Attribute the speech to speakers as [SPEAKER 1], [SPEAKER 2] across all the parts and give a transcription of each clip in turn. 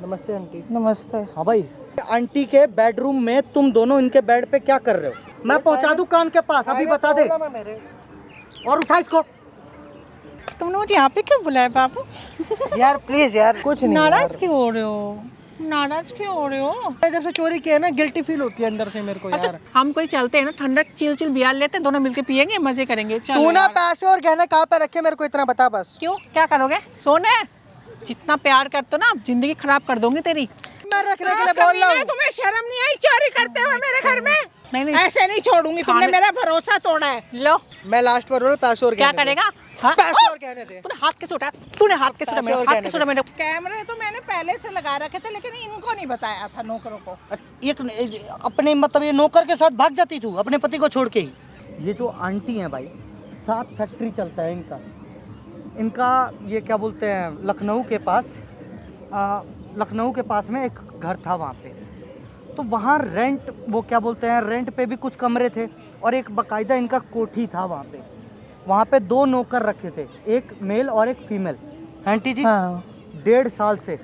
[SPEAKER 1] नमस्ते आंटी।
[SPEAKER 2] नमस्ते।
[SPEAKER 1] हाँ भाई, आंटी के बेडरूम में तुम दोनों इनके बेड पे क्या कर रहे हो? मैं पहुंचा दूं कान के पास, अभी बता दे। और उठा इसको।
[SPEAKER 2] तुमने मुझे यहाँ पे क्यों बुलाया बाबू?
[SPEAKER 1] यार प्लीज यार, कुछ नहीं।
[SPEAKER 2] नाराज क्यों हो रहे हो? नाराज क्यों हो रहे हो?
[SPEAKER 1] जब से चोरी किया है ना, गिल्टी फील होती है अंदर से मेरे को यार।
[SPEAKER 2] हम कोई चलते हैं ना, ठंडा चिल चिल बियर लेते हैं, दोनों मिलके पियेंगे, मजे करेंगे।
[SPEAKER 1] तू ना पैसे और गहने कहाँ पे रखे मेरे को इतना बता बस।
[SPEAKER 2] क्यों, क्या करोगे? सोने? जितना प्यार करते हो ना, जिंदगी खराब कर दोगे तेरी।
[SPEAKER 1] मैं रखने के लिए बोल रहा हूँ।
[SPEAKER 2] तुम्हें शर्म नहीं आई चोरी करते हुए मेरे घर में? नहीं
[SPEAKER 3] ऐसे नहीं छोड़ूंगी, तुमने मेरा भरोसा तोड़ा है।
[SPEAKER 2] लो,
[SPEAKER 1] मैं लास्ट पर बोल, पैसे और
[SPEAKER 2] क्या
[SPEAKER 1] गहने दे।
[SPEAKER 2] करेगा? हाँ?
[SPEAKER 1] पैसे और गहने दे।
[SPEAKER 2] तूने हाथ कैसे उठाया? तूने हाथ कैसे उठाया?
[SPEAKER 1] और
[SPEAKER 2] हाथ
[SPEAKER 1] कहने
[SPEAKER 2] कैसे उठाया मैंने?
[SPEAKER 3] कैमरे तो मैंने पहले से लगा रखे थे, लेकिन इनको नहीं बताया था, नौकरों को।
[SPEAKER 1] अपने मतलब ये नौकर के साथ भाग जाती तू अपने पति को छोड़ के ही। ये जो आंटी है भाई, 7 फैक्ट्री चलता है इनका ये क्या बोलते हैं, लखनऊ के पास में एक घर था वहाँ पे। तो वहाँ रेंट, वो क्या बोलते हैं, रेंट पे भी कुछ कमरे थे और एक बाकायदा इनका कोठी था वहाँ पे। वहाँ पे 2 नौकर रखे थे, एक मेल और एक फीमेल। आंटी जी,
[SPEAKER 2] हाँ।
[SPEAKER 1] 1.5 साल से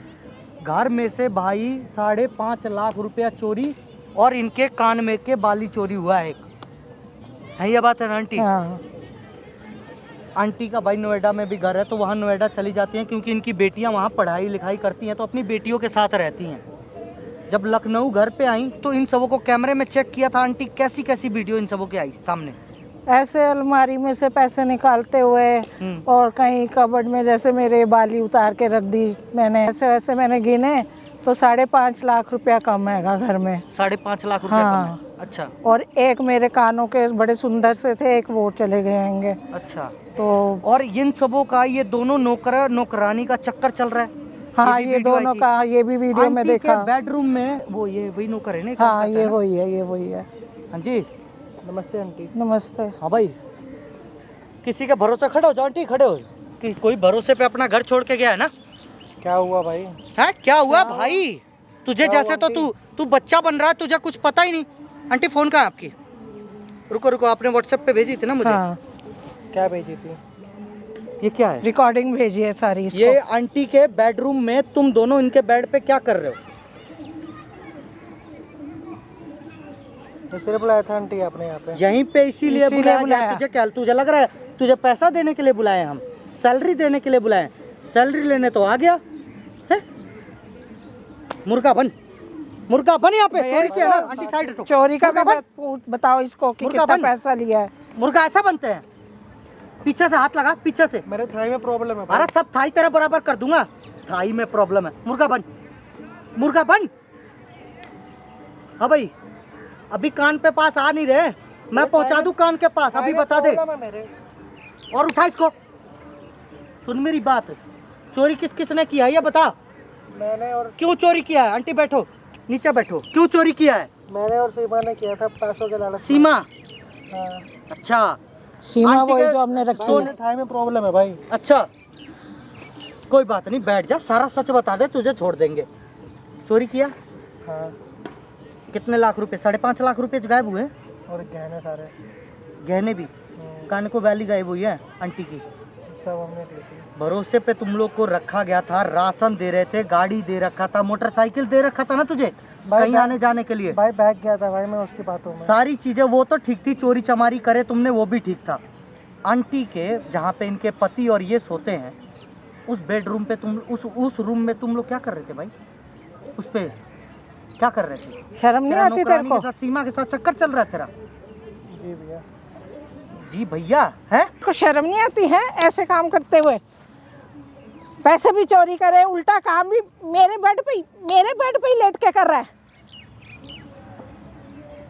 [SPEAKER 1] घर में से भाई 5.5 लाख रुपया चोरी और इनके कान में के बाली चोरी हुआ है। है ये बात है ना आंटी?
[SPEAKER 2] हाँ।
[SPEAKER 1] आंटी का भाई नोएडा में भी घर है, तो वहाँ नोएडा चली जाती हैं क्योंकि इनकी बेटियाँ वहाँ पढ़ाई लिखाई करती हैं, तो अपनी बेटियों के साथ रहती हैं। जब लखनऊ घर पे आई तो इन सबों को कैमरे में चेक किया था आंटी, कैसी कैसी वीडियो इन सबों की आई सामने।
[SPEAKER 4] ऐसे अलमारी में से पैसे निकालते हुए और कहीं कबर्ड में जैसे मेरे बाली उतार के रख दी मैंने, ऐसे ऐसे मैंने गिने तो 5.5 लाख रुपया कम हैगा घर में।
[SPEAKER 1] 5.5 लाख रुपया
[SPEAKER 4] हाँ।
[SPEAKER 1] कम है। अच्छा।
[SPEAKER 4] और एक मेरे कानों के बड़े सुंदर से थे, एक वो चले गए होंगे।
[SPEAKER 1] अच्छा।
[SPEAKER 4] तो
[SPEAKER 1] और इन सबों का ये दोनों नौकरानी का चक्कर चल रहा है।
[SPEAKER 4] हाँ, ये दोनों का ये भी वीडियो में देखा।
[SPEAKER 1] बेडरूम में वो ये वही नौकर है ना?
[SPEAKER 4] हाँ, ये वही है, ये वही है।
[SPEAKER 1] हाँ जी, नमस्ते आंटी।
[SPEAKER 4] नमस्ते।
[SPEAKER 1] हाँ भाई, किसी के भरोसे खड़े हो जाओ आंटी, खड़े हो कि कोई भरोसे पे अपना घर छोड़ के गया है ना?
[SPEAKER 5] क्या हुआ भाई?
[SPEAKER 1] है क्या हुआ भाई? तुझे जैसे तो तू बच्चा बन रहा है, तुझे कुछ पता ही नहीं। आंटी फोन कहाँ है आपकी? रुको, आपने व्हाट्सएप पे भेजी थी ना मुझे?
[SPEAKER 4] हाँ।
[SPEAKER 5] क्या भेजी थी?
[SPEAKER 1] ये क्या है?
[SPEAKER 4] रिकॉर्डिंग भेजी है सारी इसको।
[SPEAKER 1] ये आंटी के बेडरूम में तुम दोनों इनके बेड पे क्या कर रहे हो?
[SPEAKER 5] इसलिए बुलाया था आंटी आपने यहाँ पे?
[SPEAKER 1] यहीं पे इसीलिए बुलाया गया। तुझे क्या, तुझे लग रहा है तुझे पैसा देने के लिए बुलाए हम? सैलरी देने के लिए बुलाए? सैलरी लेने तो आ गया है। मुर्गा बन यहाँ पे। चोरी से है ना आंटी, साइड हटो।
[SPEAKER 4] चोरी का बताओ इसको कि कितना पैसा लिया है।
[SPEAKER 1] मुर्गा ऐसा बनते हैं? पीछे से हाथ लगा, पीछे से।
[SPEAKER 5] मेरे थाई में प्रॉब्लम है।
[SPEAKER 1] अरे सब थाई तेरा बराबर कर दूंगा। थाई में प्रॉब्लम है। मुर्गा बन। हाँ भाई, अभी कान पे पास आ नहीं रहे, मैं पहुंचा दूं कान के पास, अभी बता दे। और उठा इसको। सुन मेरी बात, चोरी किस किस ने किया ये बता।
[SPEAKER 5] मैंने और
[SPEAKER 1] क्यों चोरी किया है? आंटी बैठो, नीचे बैठो। क्यों चोरी किया है?
[SPEAKER 5] मैंने और सीमा ने किया था, पैसों के लालच।
[SPEAKER 1] सीमा?
[SPEAKER 5] हाँ।
[SPEAKER 1] अच्छा,
[SPEAKER 4] सीमा वही जो हमने रखी है।
[SPEAKER 5] थाई में प्रॉब्लम है भाई।
[SPEAKER 1] अच्छा कोई बात नहीं, बैठ जा, सारा सच बता दे, तुझे छोड़ देंगे। चोरी किया?
[SPEAKER 5] हाँ।
[SPEAKER 1] कितने लाख रुपए? 5.5 लाख रुपए गायब हुए।
[SPEAKER 5] और गहने सारे,
[SPEAKER 1] गहने भी, कान को बैली गायब हुई है आंटी की।
[SPEAKER 5] सब हमने ली थी।
[SPEAKER 1] भरोसे पे तुम लोग को रखा गया था, राशन दे रहे थे, गाड़ी दे रखा था, मोटरसाइकिल दे रखा था ना तुझे कहीं आने जाने के लिए।
[SPEAKER 5] भाई बैग गया था भाई मैं उसकी बातों में।
[SPEAKER 1] सारी चीजें वो तो ठीक थी, चोरी चमारी करे तुमने वो भी ठीक था। आंटी के जहाँ पे इनके पति और ये सोते हैं, उस बेडरूम पे तुम उस रूम में तुम लोग क्या कर रहे थे भाई? उस पे क्या कर रहे थे?
[SPEAKER 4] शर्म नहीं आती तेरे को?
[SPEAKER 1] के साथ, सीमा के साथ चक्कर चल रहा है तेरा?
[SPEAKER 5] जी भैया।
[SPEAKER 1] जी भैया है?
[SPEAKER 4] को शर्म नहीं आती है ऐसे काम करते हुए? पैसे भी चोरी करे, उल्टा काम भी मेरे बेड पे ही लेट के कर रहा है।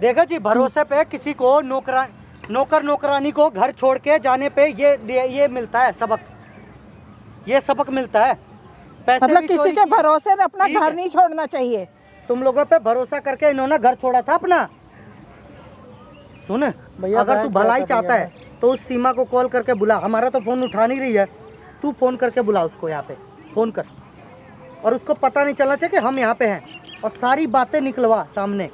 [SPEAKER 1] देखो जी, भरोसे पे किसी को नौकर नौकरानी को घर छोड़ के जाने पे ये मिलता है सबक, ये सबक मिलता है। पैसे
[SPEAKER 4] मतलब
[SPEAKER 1] भी
[SPEAKER 4] किसी के भरोसे अपना घर नहीं छोड़ना चाहिए।
[SPEAKER 1] तुम लोगों पे भरोसा करके इन्होंने घर छोड़ा था अपना। सुन
[SPEAKER 5] भैया,
[SPEAKER 1] अगर तू भलाई चाहता है तो उस सीमा को कॉल करके बुला। हमारा तो फोन उठा नहीं रही है, तू फोन करके बुला उसको, यहाँ पे फोन कर, और उसको पता नहीं चलना चाहिए कि हम यहाँ पे हैं, और सारी बातें निकलवा सामने।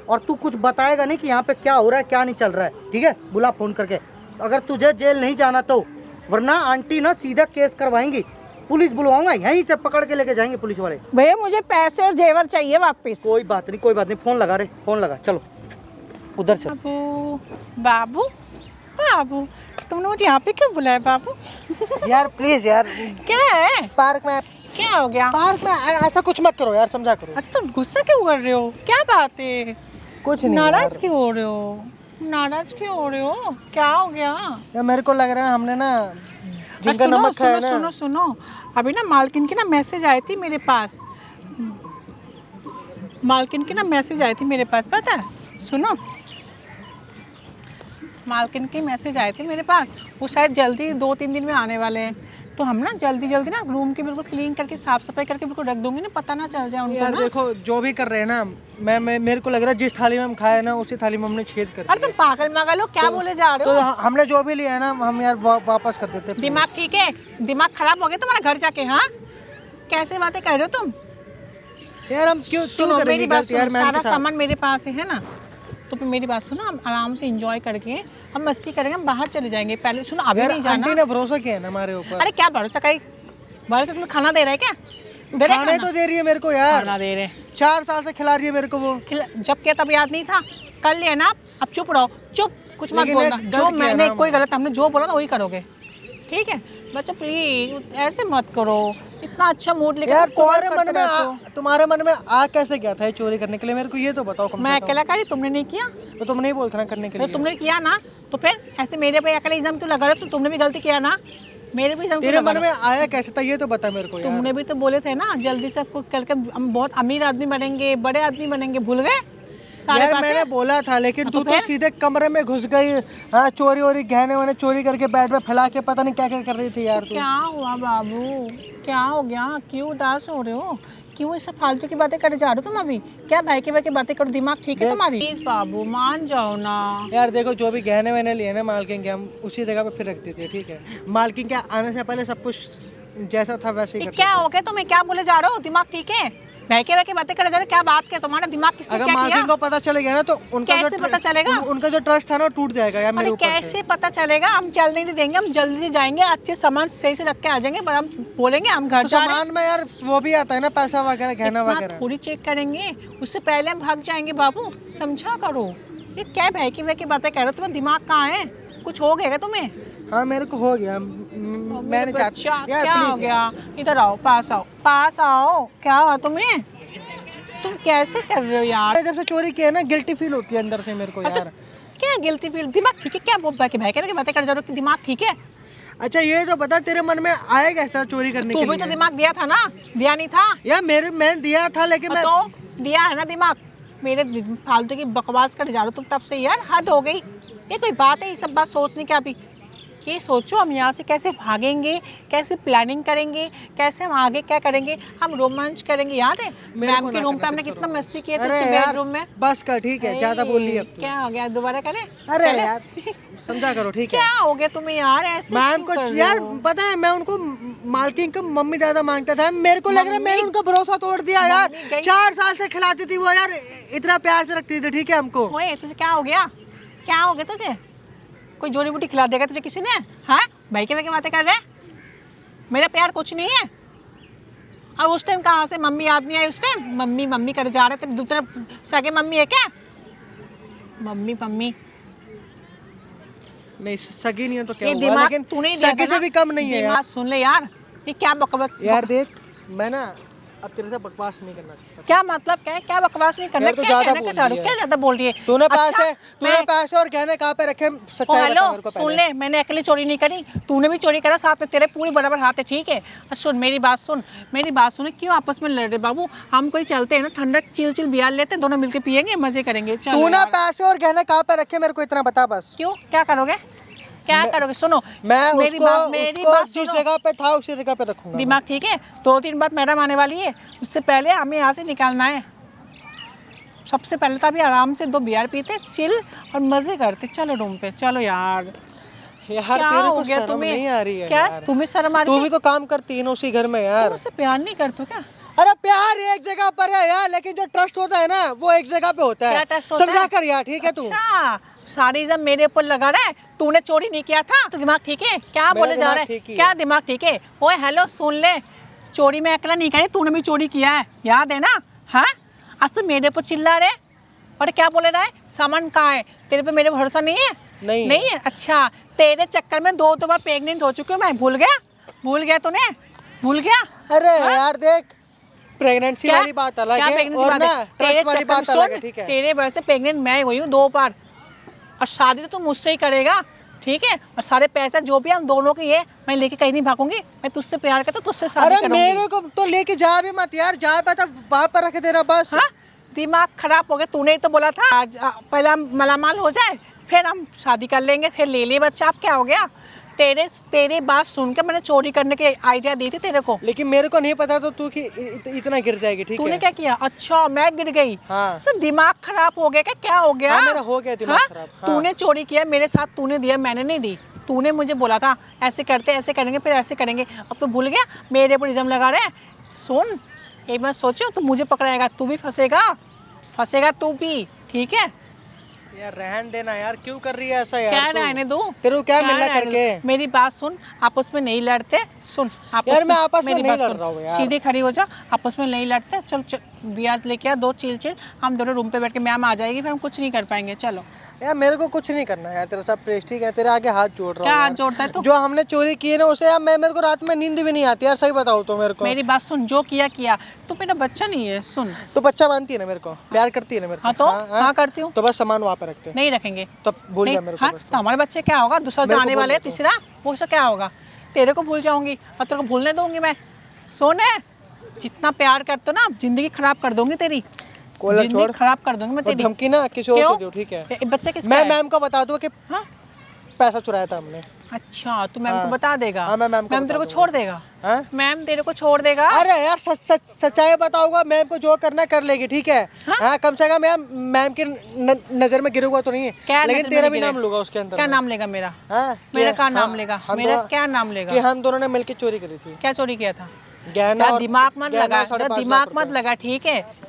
[SPEAKER 1] और तू कुछ बताएगा नहीं कि यहाँ पे क्या हो रहा है क्या नहीं चल रहा है, ठीक है? बुला फोन करके। अगर तुझे जेल नहीं जाना तो, वरना आंटी ना सीधा केस करवाएंगी। पुलिस बुलवाऊंगा, यहीं से पकड़ के लेके जाएंगे पुलिस वाले।
[SPEAKER 4] भैया मुझे पैसे और जेवर चाहिए वापस।
[SPEAKER 1] कोई बात नहीं, कोई बात नहीं, फोन लगा रे, फोन लगा, चलो उधर चलो।
[SPEAKER 2] बाबू बाबू बाबू, तुमने मुझे यहाँ पे क्यों बुलाया बाबू?
[SPEAKER 5] यार प्लीज यार,
[SPEAKER 2] क्या है?
[SPEAKER 5] पार्क में,
[SPEAKER 2] क्या हो गया?
[SPEAKER 5] पार्क में ऐसा कुछ मत करो यार, समझा करो।
[SPEAKER 2] अच्छा तुम गुस्सा क्यों कर रहे हो? क्या बात है?
[SPEAKER 5] कुछ नहीं
[SPEAKER 2] नाराज क्यों हो रहे हो? नाराज क्यों हो रहे हो? क्या हो गया?
[SPEAKER 5] यार मेरे को लग रहा है हमने ना जिनका
[SPEAKER 2] सुनो
[SPEAKER 5] नमक खाया
[SPEAKER 2] सुनो
[SPEAKER 5] ना।
[SPEAKER 2] सुनो सुनो, अभी ना मालकिन की ना मैसेज आई थी मेरे पास। मालकिन की ना मैसेज आई थी मेरे पास, पता है? सुनो, मालकिन की मैसेज आई थी मेरे पास। वो शायद जल्दी 2-3 दिन में आने वाले हैं, तो हम ना जल्दी जल्दी ना रूम की बिल्कुल क्लीन करके साफ सफाई करके बिल्कुल रख दूंगी ना, पता ना चल जाए उनको
[SPEAKER 5] यार
[SPEAKER 2] ना।
[SPEAKER 5] देखो जो भी कर रहे हैं ना, मैं मेरे को लग रहा है जिस थाली में हम खाए ना उसी थाली में हमने छेद कर
[SPEAKER 2] अरे तुम पागल मागल हो, क्या बोले जा रहे
[SPEAKER 5] तो
[SPEAKER 2] हो?
[SPEAKER 5] हमने जो भी लिया है ना हम यार वापस कर देते।
[SPEAKER 2] दिमाग ठीक है? दिमाग खराब हो गया तुम्हारा घर जाके? हाँ, कैसे बातें कर रहे हो तुम?
[SPEAKER 5] यार हम क्यों
[SPEAKER 2] सुनो
[SPEAKER 5] करेंगे
[SPEAKER 2] मेरी बात
[SPEAKER 5] गलती यार
[SPEAKER 2] सुनो,
[SPEAKER 5] मैम
[SPEAKER 2] सारा
[SPEAKER 5] के साथ?
[SPEAKER 2] सामान मेरे पास ही है ना, तो फिर मेरी बात सुनो, हम आराम से एंजॉय करके हम मस्ती करेंगे, हम बाहर चले जाएंगे। पहले सुनो, अभी
[SPEAKER 5] यार
[SPEAKER 2] नहीं जाना।
[SPEAKER 5] आंटी ने भरोसा किया है ना हमारे ऊपर।
[SPEAKER 2] अरे क्या भरोसा, कहीं भरोसा तुम्हें खाना दे रहा है क्या? दे रहा है
[SPEAKER 5] खाने
[SPEAKER 2] खाना?
[SPEAKER 5] तो दे रही है मेरे को यार,
[SPEAKER 2] खाना दे रहे
[SPEAKER 5] 4 साल से खिला रही है मेरे को वो।
[SPEAKER 2] जब क्या तब याद नहीं था? कर लिया ना, अब चुप रहो, चुप, कुछ मत
[SPEAKER 5] लेकिन
[SPEAKER 2] बोलना।
[SPEAKER 5] एक
[SPEAKER 2] जो
[SPEAKER 5] गलत किया
[SPEAKER 2] मैंने
[SPEAKER 5] ना
[SPEAKER 2] कोई गलत, हमने जो बोला ना वही करोगे, ठीक है? बच्चा प्लीज ऐसे मत करो, इतना अच्छा मूड लेकर
[SPEAKER 5] यार
[SPEAKER 2] तुम कॉल करते रहते हो।
[SPEAKER 5] तुम्हारे मन में आ कैसे गया था ये चोरी करने के लिए, मेरे को ये तो बताओ कम
[SPEAKER 2] मैं
[SPEAKER 5] से कम।
[SPEAKER 2] अकेला करी, तुमने नहीं किया?
[SPEAKER 5] तो तुम नहीं बोलते ना करने के
[SPEAKER 2] तो
[SPEAKER 5] लिए।
[SPEAKER 2] तुमने किया ना, तो फिर ऐसे मेरे पे अकेले इल्जाम क्यों लगा रहे हो? तो तुमने भी गलती किया ना, मेरे पे इल्जाम क्यों
[SPEAKER 5] तेरे
[SPEAKER 2] लगा
[SPEAKER 5] मन
[SPEAKER 2] रहे
[SPEAKER 5] में आया कैसे था ये तो बता मेरे को
[SPEAKER 2] हो?
[SPEAKER 5] यार।
[SPEAKER 2] तुमने भी तो बोले थे ना जल्दी से आपको करके हम बहुत अमीर आदमी बनेंगे, बड़े आदमी बनेंगे, भूल गए सारे
[SPEAKER 5] यार
[SPEAKER 2] बातें?
[SPEAKER 5] मैंने बोला था लेकिन
[SPEAKER 2] तो
[SPEAKER 5] तू तो
[SPEAKER 2] फिर?
[SPEAKER 5] सीधे कमरे में घुस गई। हाँ चोरी वोरी गहने वहने चोरी करके बेड पे फैला के पता नहीं क्या क्या कर रही थी यार तू।
[SPEAKER 2] क्या हुआ बाबू, क्या हो गया? क्यों उदास हो रहे हो? क्यों ये सब फालतू की बातें करे जा रहे हो तुम? अभी क्या भाई के बातें करो, दिमाग ठीक है तुम्हारी? प्लीज बाबू मान जाओ ना।
[SPEAKER 5] यार देखो जो भी गहने वहने लिए ना मालकिन के, हम उसी जगह पे फिर रख देते, ठीक है? मालकिन के आने से पहले सब कुछ जैसा था वैसे ही
[SPEAKER 2] ये
[SPEAKER 5] करते
[SPEAKER 2] क्या हो गया तुम्हें? क्या बोले जा रहे हो? दिमाग ठीक है? भाई के बातें करे जा रहे हो? क्या बात क्या तुम्हारा दिमाग किसने
[SPEAKER 5] अगर
[SPEAKER 2] क्या किया?
[SPEAKER 5] मालकिन को पता चले गया ना तो उनका
[SPEAKER 2] कैसे पता चलेगा?
[SPEAKER 5] उनका जो ट्रस्ट था ना वो टूट जाएगा यार मेरे
[SPEAKER 2] अरे
[SPEAKER 5] ऊपर से।
[SPEAKER 2] कैसे पता चलेगा? हम चलने नहीं देंगे, हम जल्दी से जाएंगे, अच्छे सामान सही से रख के आ जाएंगे, पर हम बोलेंगे हम घर
[SPEAKER 5] तो
[SPEAKER 2] जा रहे हैं।
[SPEAKER 5] सामान में यार वो भी आता है ना, पैसा वगैरह गहना
[SPEAKER 2] इतना
[SPEAKER 5] वगैरह।
[SPEAKER 2] थोड़ी चेक करेंगे, उससे पहले हम भाग जाएंगे बाबू, समझा करो। ये क्या भाई की बातें कह रहे हो? तुम्हें दिमाग कहाँ है? कुछ हो गया क्या तुम्हें?
[SPEAKER 5] हाँ मेरे को हो गया, मैंने
[SPEAKER 2] बच्चा क्या हो गया? इधर आओ, पास आओ, पास आओ। क्या हुआ तुम्हें? तुम कैसे कर रहे हो यार?
[SPEAKER 5] जब से चोरी किया ना गिल्टी फील होती है अंदर से मेरे को यार।
[SPEAKER 2] क्या गिल्टी फील? दिमाग ठीक है क्या? वो भाई के बातें कर जा रहे हो कि दिमाग ठीक है?
[SPEAKER 5] अच्छा ये तो बता तेरे मन में आया कैसा चोरी करने
[SPEAKER 2] तू
[SPEAKER 5] के
[SPEAKER 2] भी
[SPEAKER 5] लिए?
[SPEAKER 2] तो दिमाग दिया था ना, दिया नहीं था?
[SPEAKER 5] यार मैंने दिया था लेकिन मैं
[SPEAKER 2] तो दिया है ना दिमाग। मेरे फालतू की बकवास कर जा रहे हो तुम तब से यार, हद हो गई। ये कोई बात है ये सब बात सोचने की? अभी ये सोचो हम यहाँ से कैसे भागेंगे, कैसे प्लानिंग करेंगे, कैसे हम आगे क्या करेंगे, हम रोमांच करेंगे। याद है मैम के रूम पे हमने कितना मस्ती किया था,
[SPEAKER 5] अरे
[SPEAKER 2] उसके
[SPEAKER 5] यार
[SPEAKER 2] बेडरूम में?
[SPEAKER 5] बस कर, ठीक है ज्यादा बोल रही है अब तू।
[SPEAKER 2] क्या हो गया? दोबारा करें?
[SPEAKER 5] अरे
[SPEAKER 2] चले?
[SPEAKER 5] यार समझा करो, ठीक है?
[SPEAKER 2] क्या हो गया तुम्हें यार? ऐसे
[SPEAKER 5] मैम
[SPEAKER 2] क्यों
[SPEAKER 5] को
[SPEAKER 2] कर रहे
[SPEAKER 5] यार
[SPEAKER 2] हो?
[SPEAKER 5] पता है मैं उनको मालकिन का मम्मी ज्यादा मांगता था, मेरे को लग रहा है मैंने
[SPEAKER 2] मम्मी?
[SPEAKER 5] उनका भरोसा तोड़ दिया यार।
[SPEAKER 2] मम्मी गई?
[SPEAKER 5] 4 साल से खिलाती थी वो यार, इतना प्यार से रखती थी, ठीक है हमको।
[SPEAKER 2] ओए तुझे क्या हो गया? क्या हो गया तुझे? कोई जोड़ी बूटी खिला देगा तुझे किसी ने? हाँ भाई के बातें कर रहे हैं? मेरा प्यार कुछ नहीं है। और उस टाइम कहाँ से मम्मी याद नहीं आई? उस टाइम मम्मी मम्मी कर जा रहे थे, दूसरे सगे मम्मी है क्या? मम्मी मम्मी
[SPEAKER 5] नहीं सगी नहीं है तो क्या
[SPEAKER 2] ये
[SPEAKER 5] हुआ,
[SPEAKER 2] दिमाग
[SPEAKER 5] लेकिन
[SPEAKER 2] तूने ही दिया
[SPEAKER 5] सगी
[SPEAKER 2] था
[SPEAKER 5] से
[SPEAKER 2] ना?
[SPEAKER 5] भी कम नहीं है
[SPEAKER 2] दिमाग
[SPEAKER 5] यार।
[SPEAKER 2] सुन ले यार, ये क्या बकवास
[SPEAKER 5] यार देख मैं ना अब तेरे से बकवास नहीं करना चाहता।
[SPEAKER 2] क्या मतलब क्या है? क्या बकवास नहीं करना?
[SPEAKER 5] यार, तू
[SPEAKER 2] क्या
[SPEAKER 5] ज्यादा
[SPEAKER 2] कहना
[SPEAKER 5] बोल
[SPEAKER 2] क्या चाह रही
[SPEAKER 5] रही
[SPEAKER 2] हो?
[SPEAKER 5] है।
[SPEAKER 2] क्या ज्यादा बोल रही है?
[SPEAKER 5] तूने
[SPEAKER 2] अच्छा, मैं-
[SPEAKER 5] पैसे और गहने कहाँ पे रखे,
[SPEAKER 2] ओ
[SPEAKER 5] सच्चाई बता
[SPEAKER 2] हेलो
[SPEAKER 5] मेरे को
[SPEAKER 2] सुन
[SPEAKER 5] पहले।
[SPEAKER 2] ले, मैंने अकेले चोरी नहीं करी, तूने भी चोरी करा, साथ में तेरे पूरी बराबर हाथ है, ठीक है? सुन मेरी बात सुन, मेरी बात सुन। क्यों आपस में लड़ रहे बाबू? हम कोई चलते हैं ना, ठंडा चिल बियर लेते हैं, दोनों मिलके पियेंगे, मजे करेंगे। चलो
[SPEAKER 5] तूने
[SPEAKER 2] यार।
[SPEAKER 5] पैसे और गहने कहाँ पे रखे मेरे को इतना बता बस।
[SPEAKER 2] क्यों क्या करोगे? क्या करोगे? सुनो
[SPEAKER 5] मैं
[SPEAKER 2] मेरी
[SPEAKER 5] उसको
[SPEAKER 2] बात
[SPEAKER 5] जिस
[SPEAKER 2] सुनो।
[SPEAKER 5] जगह पे था उसी जगह पे रखूंगा।
[SPEAKER 2] दिमाग ठीक है? 2-3 बार मैडम आने वाली है, उससे पहले हमें यहाँ से निकालना है। सबसे पहले तो अभी आराम से 2 बियर पीते, चिल और मजे करते। चलो रूम पे चलो यार।
[SPEAKER 5] यार
[SPEAKER 2] क्या
[SPEAKER 5] तेरे
[SPEAKER 2] हो
[SPEAKER 5] को
[SPEAKER 2] गया
[SPEAKER 5] शर्म
[SPEAKER 2] तुम्हें?
[SPEAKER 5] नहीं आ रही है
[SPEAKER 2] क्या
[SPEAKER 5] यार?
[SPEAKER 2] तुम्हें शर्म आ रही
[SPEAKER 5] तू
[SPEAKER 2] है?
[SPEAKER 5] भी तो काम करती है ना उसी घर में यार।
[SPEAKER 2] तुम उससे प्यार नहीं करते हो क्या?
[SPEAKER 5] अरे प्यार है एक जगह पर है यार, लेकिन जो ट्रस्ट होता है ना वो एक जगह पे होता है।
[SPEAKER 2] क्या ट्रस्ट होता
[SPEAKER 5] समझा
[SPEAKER 2] है?
[SPEAKER 5] कर यार, ठीक है तू।
[SPEAKER 2] अच्छा, सारी इल्जाम मेरे ऊपर लगा रहा है। तूने चोरी नहीं किया था तो दिमाग ठीक है? क्या
[SPEAKER 5] मेरा
[SPEAKER 2] बोले जा
[SPEAKER 5] दिमाग
[SPEAKER 2] रहा है?
[SPEAKER 5] ठीक ही
[SPEAKER 2] क्या
[SPEAKER 5] है।
[SPEAKER 2] दिमाग ठीक है? ओए हेलो, सुन ले, चोरी मैं अकेला नहीं करी, तूने भी चोरी किया है, याद है ना? हाँ, आज तो मेरे ऊपर चिल्ला रहे और क्या बोले रहा है? सामान कहाँ है? तेरे पे मेरे भरोसा नहीं है?
[SPEAKER 5] नहीं
[SPEAKER 2] नहीं है। अच्छा, तेरे चक्कर में 2 बार प्रेग्नेंट हो चुकी हूँ मैं। भूल गया तूने? भूल गया?
[SPEAKER 5] अरे यार देख, प्रेगनेंसी वाली बात अलग
[SPEAKER 2] क्या
[SPEAKER 5] है
[SPEAKER 2] pregnancy
[SPEAKER 5] और
[SPEAKER 2] बात
[SPEAKER 5] ना
[SPEAKER 2] है?
[SPEAKER 5] ट्रस्ट वाली
[SPEAKER 2] चक्कर में
[SPEAKER 5] बात अलग है,
[SPEAKER 2] सुन,
[SPEAKER 5] ठीक है।
[SPEAKER 2] तेरे वजह से प्रेग्नेंट मैं हुई हूँ 2 बार, और शादी तो तू मुझसे ही करेगा, ठीक है? और सारे पैसे जो भी हम दोनों के ये मैं लेके कहीं नहीं भागूंगी। मैं तुझसे प्यार करता हूँ, तुझसे शादी
[SPEAKER 5] अरे
[SPEAKER 2] करूंगी।
[SPEAKER 5] मेरे को तो लेके जा भी मत यार, जा पाता वहां पर रख देना बस।
[SPEAKER 2] हाँ, दिमाग खराब हो गया। तूने ही तो बोला था आज पहले हम मालामाल हो जाए फिर हम शादी कर लेंगे, फिर ले ले बच्चा। अब क्या हो गया? तेरी बात सुन के मैंने चोरी करने की आइडिया दी थी तेरे को।
[SPEAKER 5] लेकिन मेरे को नहीं पता तो तू कि इतना गिर जाएगी, ठीक
[SPEAKER 2] तूने
[SPEAKER 5] है।
[SPEAKER 2] क्या किया? अच्छा, मैं गिर गई?
[SPEAKER 5] हाँ।
[SPEAKER 2] तो दिमाग खराब हो गया क्या? क्या हो गया?
[SPEAKER 5] हाँ, मेरा हो गया दिमाग
[SPEAKER 2] हाँ?
[SPEAKER 5] खराब। हाँ।
[SPEAKER 2] तूने चोरी किया मेरे साथ, तूने दिया, मैंने नहीं दी। तूने मुझे बोला था ऐसे करते, ऐसे करेंगे, फिर ऐसे करेंगे। अब तो भूल गया, मेरे ऊपर इल्जाम लगा रहे हैं। सुन, एक बार सोचो, तू मुझे पकड़ाएगा, तू भी फंसेगा तू भी, ठीक है?
[SPEAKER 5] यार रहन देना यार, क्यों कर रही है ऐसा यार?
[SPEAKER 2] क्या
[SPEAKER 5] तू?
[SPEAKER 2] रहने दूं?
[SPEAKER 5] तेरे को क्या मिलना
[SPEAKER 2] रहने
[SPEAKER 5] करके?
[SPEAKER 2] दूं? मेरी बात सुन, आपस में नहीं लड़ते। सुन, आपस
[SPEAKER 5] यार, मैं आपस में
[SPEAKER 2] मेरी
[SPEAKER 5] नहीं
[SPEAKER 2] बात
[SPEAKER 5] लड़
[SPEAKER 2] सुन,
[SPEAKER 5] रहा हूँ यार।
[SPEAKER 2] सीधे खड़ी हो जा, आपस में नहीं लड़ते। चल बियर लेके आ, 2 चिल, हम दोनों रूम पे बैठ के मैम आ जाएगी, फिर हम कुछ नहीं कर पाएंगे। चलो।
[SPEAKER 5] यार मेरे को कुछ नहीं करना यार, तेरा सब प्रेस, ठीक है। तेरे आगे हाथ जोड़ रहा हूँ
[SPEAKER 2] क्या हाथ
[SPEAKER 5] यार।
[SPEAKER 2] जोड़ता है तू?
[SPEAKER 5] जो हमने चोरी की है ना उसे यार, मेरे को रात में नींद भी नहीं आती यार, सही बताओ तो मेरे को।
[SPEAKER 2] मेरी बात सुन, जो किया तू मेरा बच्चा नहीं है। सुन,
[SPEAKER 5] तो बच्चा मानती है ना मेरे को, प्यार करती है ना मेरे से।
[SPEAKER 2] हाँ तो हाँ करती हूँ।
[SPEAKER 5] तो बस सामान वहाँ पे रखते हैं,
[SPEAKER 2] नहीं रखेंगे
[SPEAKER 5] तब भूल
[SPEAKER 2] नहीं,
[SPEAKER 5] जा मेरे को
[SPEAKER 2] हाँ,
[SPEAKER 5] बस।
[SPEAKER 2] तो हमारे बच्चे क्या होगा? दूसरा
[SPEAKER 5] मेरे को
[SPEAKER 2] जाने
[SPEAKER 5] भूल
[SPEAKER 2] वाले है,
[SPEAKER 5] जा तू।
[SPEAKER 2] तीसरा वो सब क्या होगा? तेरे को भूल जाऊंगी और तेरे को भूलने दूंगी मैं। सोने, जितना प्यार करते हो ना, जिंदगी खराब कर दूंगी तेरी,
[SPEAKER 5] कॉलर
[SPEAKER 2] जिंदगी
[SPEAKER 5] छोड़
[SPEAKER 2] खराब कर दूंगी मैं
[SPEAKER 5] और
[SPEAKER 2] तेरी।
[SPEAKER 5] धमकी ना किसी और
[SPEAKER 2] क्यों?
[SPEAKER 5] को दो, ठीक है।
[SPEAKER 2] ये बच्चे किसका
[SPEAKER 5] मैं
[SPEAKER 2] है?
[SPEAKER 5] मैम को बता दूँ कि
[SPEAKER 2] हाँ?
[SPEAKER 5] पैसा चुराया था हमने।
[SPEAKER 2] अच्छा, तू मैम को
[SPEAKER 5] हाँ।
[SPEAKER 2] बता देगा?
[SPEAKER 5] हाँ, मैं मैम को
[SPEAKER 2] मैम तेरे को
[SPEAKER 5] बता
[SPEAKER 2] छोड़ देगा?
[SPEAKER 5] हाँ?
[SPEAKER 2] मैम तेरे को छोड़ देगा?
[SPEAKER 5] अरे यार सच्चाई बताऊंगा, मैम को जो करना कर लेगी, ठीक है। हाँ, कम से कम यार मैम की नजर में गिरूंगा तो नहीं है,
[SPEAKER 2] क्या
[SPEAKER 5] लेकिन
[SPEAKER 2] नजर में
[SPEAKER 5] तेरा भी
[SPEAKER 2] गिरे?
[SPEAKER 5] नाम लूंगा उसके अंदर
[SPEAKER 2] क्या
[SPEAKER 5] में।
[SPEAKER 2] नाम लेगा मेरा?
[SPEAKER 5] हाँ,
[SPEAKER 2] मेरा
[SPEAKER 5] कि
[SPEAKER 2] क्या नाम
[SPEAKER 5] हाँ,
[SPEAKER 2] लेगा?
[SPEAKER 5] हम
[SPEAKER 2] मेरा
[SPEAKER 5] दोनों-
[SPEAKER 2] क्या नाम लेगा?
[SPEAKER 5] कि हम दोनों ने मिलकर चोरी करी थी।
[SPEAKER 2] क्या चोरी किया था?
[SPEAKER 5] गहना
[SPEAKER 2] जा
[SPEAKER 5] और-
[SPEAKER 2] दिमाग मत
[SPEAKER 5] गहना
[SPEAKER 2] लगा,
[SPEAKER 5] 5.5
[SPEAKER 2] दिमाग
[SPEAKER 5] लाख
[SPEAKER 2] मत
[SPEAKER 5] रुपए।
[SPEAKER 2] लगा, ठीक है?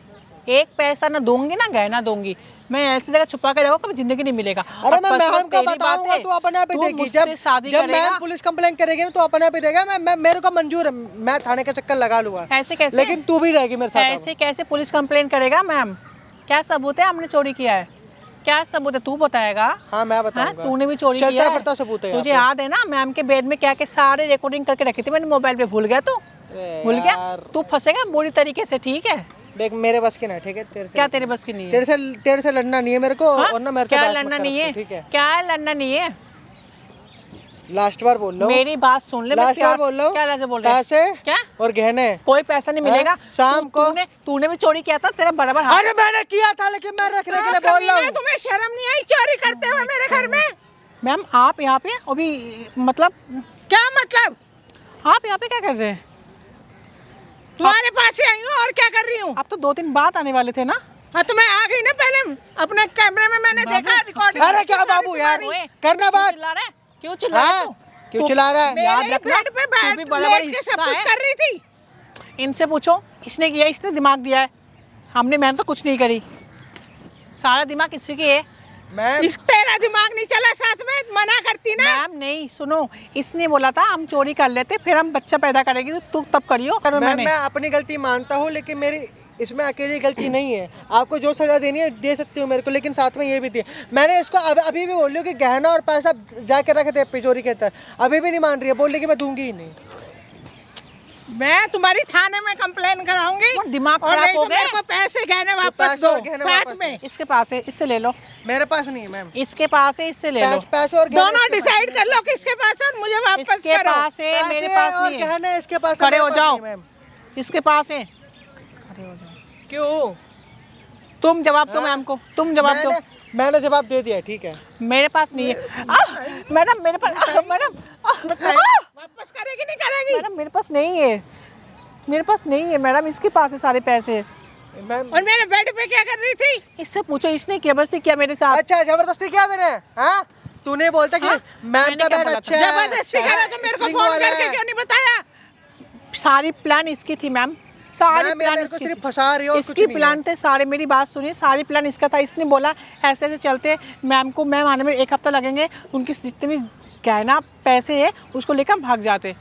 [SPEAKER 2] एक पैसा ना दूंगी ना गहना दूंगी मैं, ऐसी जगह छुपा के रखो, कभी जिंदगी नहीं मिलेगा।
[SPEAKER 5] अरे
[SPEAKER 2] और
[SPEAKER 5] मैं
[SPEAKER 2] परसों
[SPEAKER 5] मैम को
[SPEAKER 2] तेरी
[SPEAKER 5] बताऊंगा,
[SPEAKER 2] बात है,
[SPEAKER 5] तू अपने आप ही
[SPEAKER 2] तू
[SPEAKER 5] देगी।
[SPEAKER 2] मुझसे शादी
[SPEAKER 5] जब
[SPEAKER 2] करेगा।
[SPEAKER 5] मैम पुलिस कंप्लेंट करेगी ना तो अपने आप ही देगा। मैं मेरे को मंजूर है, मैं थाने का चक्कर लगा लूंगा।
[SPEAKER 2] ऐसे कैसे?
[SPEAKER 5] लेकिन तू भी रहेगी मेरे साथ। अब।
[SPEAKER 2] ऐसे कैसे पुलिस कंप्लेन करेगा मैम? क्या सबूत है हमने चोरी किया है? क्या सबूत है? तू बताएगा।
[SPEAKER 5] हाँ, मैं
[SPEAKER 2] हाँ,
[SPEAKER 5] बताऊंगा।
[SPEAKER 2] तूने भी चोरी
[SPEAKER 5] चलता
[SPEAKER 2] किया है?
[SPEAKER 5] फिरता सबूत है यहाँ
[SPEAKER 2] तुझे
[SPEAKER 5] पे।
[SPEAKER 2] याद है ना मैम के बेड में क्या क्या सारे रिकॉर्डिंग करके रखी थी मैंने मोबाइल पे? भूल गया तू?
[SPEAKER 5] अरे
[SPEAKER 2] भूल गया?
[SPEAKER 5] यार।
[SPEAKER 2] तू फंसेगा बुरी तरीके से, ठीक है?
[SPEAKER 5] देख मेरे बस की ना, ठीक है। तेरे से
[SPEAKER 2] क्या तेरे बस की नहीं है?
[SPEAKER 5] तेरे से लड़ना नहीं है मेरे को,
[SPEAKER 2] हाँ?
[SPEAKER 5] और ना मेरे से
[SPEAKER 2] क्या
[SPEAKER 5] बहस मत
[SPEAKER 2] लड़ना
[SPEAKER 5] कर
[SPEAKER 2] नहीं
[SPEAKER 5] अपने,
[SPEAKER 2] है?
[SPEAKER 5] ठीक है।
[SPEAKER 2] क्या लड़ना नहीं है?
[SPEAKER 5] लास्ट बार बोल रहा हूँ,
[SPEAKER 2] मेरी बात सुन ले, मैं
[SPEAKER 5] लास्ट बार
[SPEAKER 2] प्यार
[SPEAKER 5] बोल रहा हूँ।
[SPEAKER 2] क्या लास्ट बोल रहा है?
[SPEAKER 5] पैसे
[SPEAKER 2] क्या?
[SPEAKER 5] और गहने,
[SPEAKER 2] कोई पैसा नहीं मिलेगा
[SPEAKER 5] शाम को।
[SPEAKER 2] तूने भी चोरी किया था, तेरा बराबर हाथ।
[SPEAKER 5] अरे मैंने किया था लेकिन मैं रखने के लिए बोल रहा हूँ।
[SPEAKER 3] तुम्हें शर्म नहीं आई चोरी करते हुए मेरे घर में?
[SPEAKER 2] मैम आप यहाँ पे अभी मतलब
[SPEAKER 3] क्या मतलब?
[SPEAKER 2] आप यहाँ पे क्या कर रहे हैं?
[SPEAKER 3] तुम्हारे पास ही आई हूँ और क्या कर रही हूँ?
[SPEAKER 2] आप तो 2 दिन बाद आने वाले थे ना?
[SPEAKER 3] हाँ तो मैं आ गई ना, पहले अपने कैमरे में मैंने देखा रिकॉर्डिंग।
[SPEAKER 5] अरे क्या बाबू यार,
[SPEAKER 2] ओए,
[SPEAKER 5] करना
[SPEAKER 2] क्यों
[SPEAKER 5] बात।
[SPEAKER 2] चिल्ला रहा है? क्यों चिल्ला रहा है
[SPEAKER 5] हाँ,
[SPEAKER 2] तू?
[SPEAKER 5] क्यों
[SPEAKER 2] तू-
[SPEAKER 5] चिल्ला रहा है?
[SPEAKER 2] याद
[SPEAKER 3] मेरे
[SPEAKER 2] रखना,
[SPEAKER 3] बेड पे
[SPEAKER 2] तू भी
[SPEAKER 3] बैठ
[SPEAKER 2] बड़ा बड़ा
[SPEAKER 3] लेट के सब
[SPEAKER 2] हिस्सा
[SPEAKER 3] कुछ
[SPEAKER 2] है।
[SPEAKER 3] कर रही थी।
[SPEAKER 2] इनसे पूछो, इसने किया, इसने दिमाग दिया है। मैंने तो कुछ नहीं करी, सारा दिमाग इसी की है।
[SPEAKER 5] मैं
[SPEAKER 3] इस तेरा दिमाग नहीं चला साथ में, मना करती ना।
[SPEAKER 2] मैम नहीं, सुनो, इसने बोला था हम चोरी कर लेते फिर हम बच्चा पैदा करेंगे, तो तू तब करियो करो। मैंने
[SPEAKER 5] मैं अपनी गलती मानता हूँ, लेकिन मेरी इसमें अकेली गलती नहीं है। आपको जो सजा देनी है दे सकती हूँ मेरे को, लेकिन साथ में ये भी दी। मैंने इसको अभी भी बोल रही हूँ कि गहना और पैसा जाके रखे थे तिजोरी के अंदर, अभी भी नहीं मान रही है, बोल रही कि मैं दूंगी ही नहीं।
[SPEAKER 3] मैं तुम्हारी थाने में कंप्लेन कराऊंगी।
[SPEAKER 2] और दिमाग
[SPEAKER 3] और
[SPEAKER 2] खराब
[SPEAKER 3] नहीं
[SPEAKER 2] हो
[SPEAKER 3] तो
[SPEAKER 2] गया।
[SPEAKER 3] मेरे को पैसे गहने वापस
[SPEAKER 5] पैसे
[SPEAKER 3] दो
[SPEAKER 5] और गहने
[SPEAKER 3] साथ
[SPEAKER 5] वापस
[SPEAKER 3] में।
[SPEAKER 2] इसके पास है, इससे ले लो।
[SPEAKER 5] मेरे पास नहीं है मैम।
[SPEAKER 2] इसके पास है, इससे ले लो।
[SPEAKER 5] पैसे और गहने
[SPEAKER 3] दोनों
[SPEAKER 5] इसके पास
[SPEAKER 3] डिसाइड
[SPEAKER 5] नहीं
[SPEAKER 3] कर लो किसके पास है और मुझे वापस
[SPEAKER 2] इसके
[SPEAKER 3] करो।
[SPEAKER 2] पास है,
[SPEAKER 5] पैसे
[SPEAKER 2] मेरे पास
[SPEAKER 5] और
[SPEAKER 2] नहीं है।
[SPEAKER 5] गहने इसके पास है,
[SPEAKER 2] खड़े
[SPEAKER 5] मेरे
[SPEAKER 2] हो
[SPEAKER 5] पास
[SPEAKER 2] जाओ।
[SPEAKER 5] नहीं है, मैम।
[SPEAKER 2] इसके पास है, खड़े हो जाओ।
[SPEAKER 5] क्यों?
[SPEAKER 2] तुम जवाब दो मैम को, तुम जवाब दो।
[SPEAKER 5] मैंने जवाब दे दिया, ठीक है।
[SPEAKER 2] मेरे पास नहीं है। मैडम मेरे पास, मैडम
[SPEAKER 3] वापस करेगी नहीं करेगी?
[SPEAKER 2] मैडम मेरे पास नहीं है, मेरे पास नहीं है मैडम, इसके पास है सारे पैसे।
[SPEAKER 5] मैम
[SPEAKER 3] और मेरे बेड पे क्या कर रही थी?
[SPEAKER 2] इससे पूछो, इसने क्या बस्ती किया मेरे साथ?
[SPEAKER 5] अच्छा, जबरदस्ती किया मैंने? हाँ, तू नहीं बोलता कि
[SPEAKER 2] हाँ?
[SPEAKER 5] मैम
[SPEAKER 2] मैंने
[SPEAKER 5] का
[SPEAKER 2] क्या
[SPEAKER 5] बेड
[SPEAKER 2] बोला था?
[SPEAKER 5] अच्छा है,
[SPEAKER 3] जबरदस्ती करा तो मेरे को
[SPEAKER 5] स्प्रिंग
[SPEAKER 3] फोन
[SPEAKER 5] वाला
[SPEAKER 3] करके
[SPEAKER 5] है।
[SPEAKER 3] क्यों नहीं बताया?
[SPEAKER 2] सारी प्लान इसकी थी मैम, सारे
[SPEAKER 5] मैम,
[SPEAKER 2] प्लान
[SPEAKER 5] मेरे को सिर्फ फंसा रही हो और कुछ
[SPEAKER 2] इसकी
[SPEAKER 5] नहीं
[SPEAKER 2] प्लान थे सारे, मेरी बात सुनिए, सारे प्लान इसका था। इसने बोला ऐसे ऐसे चलते, मैम आने में 1 हफ्ता लगेंगे, उनकी जितने भी गहना पैसे है उसको लेकर हम भाग जाते।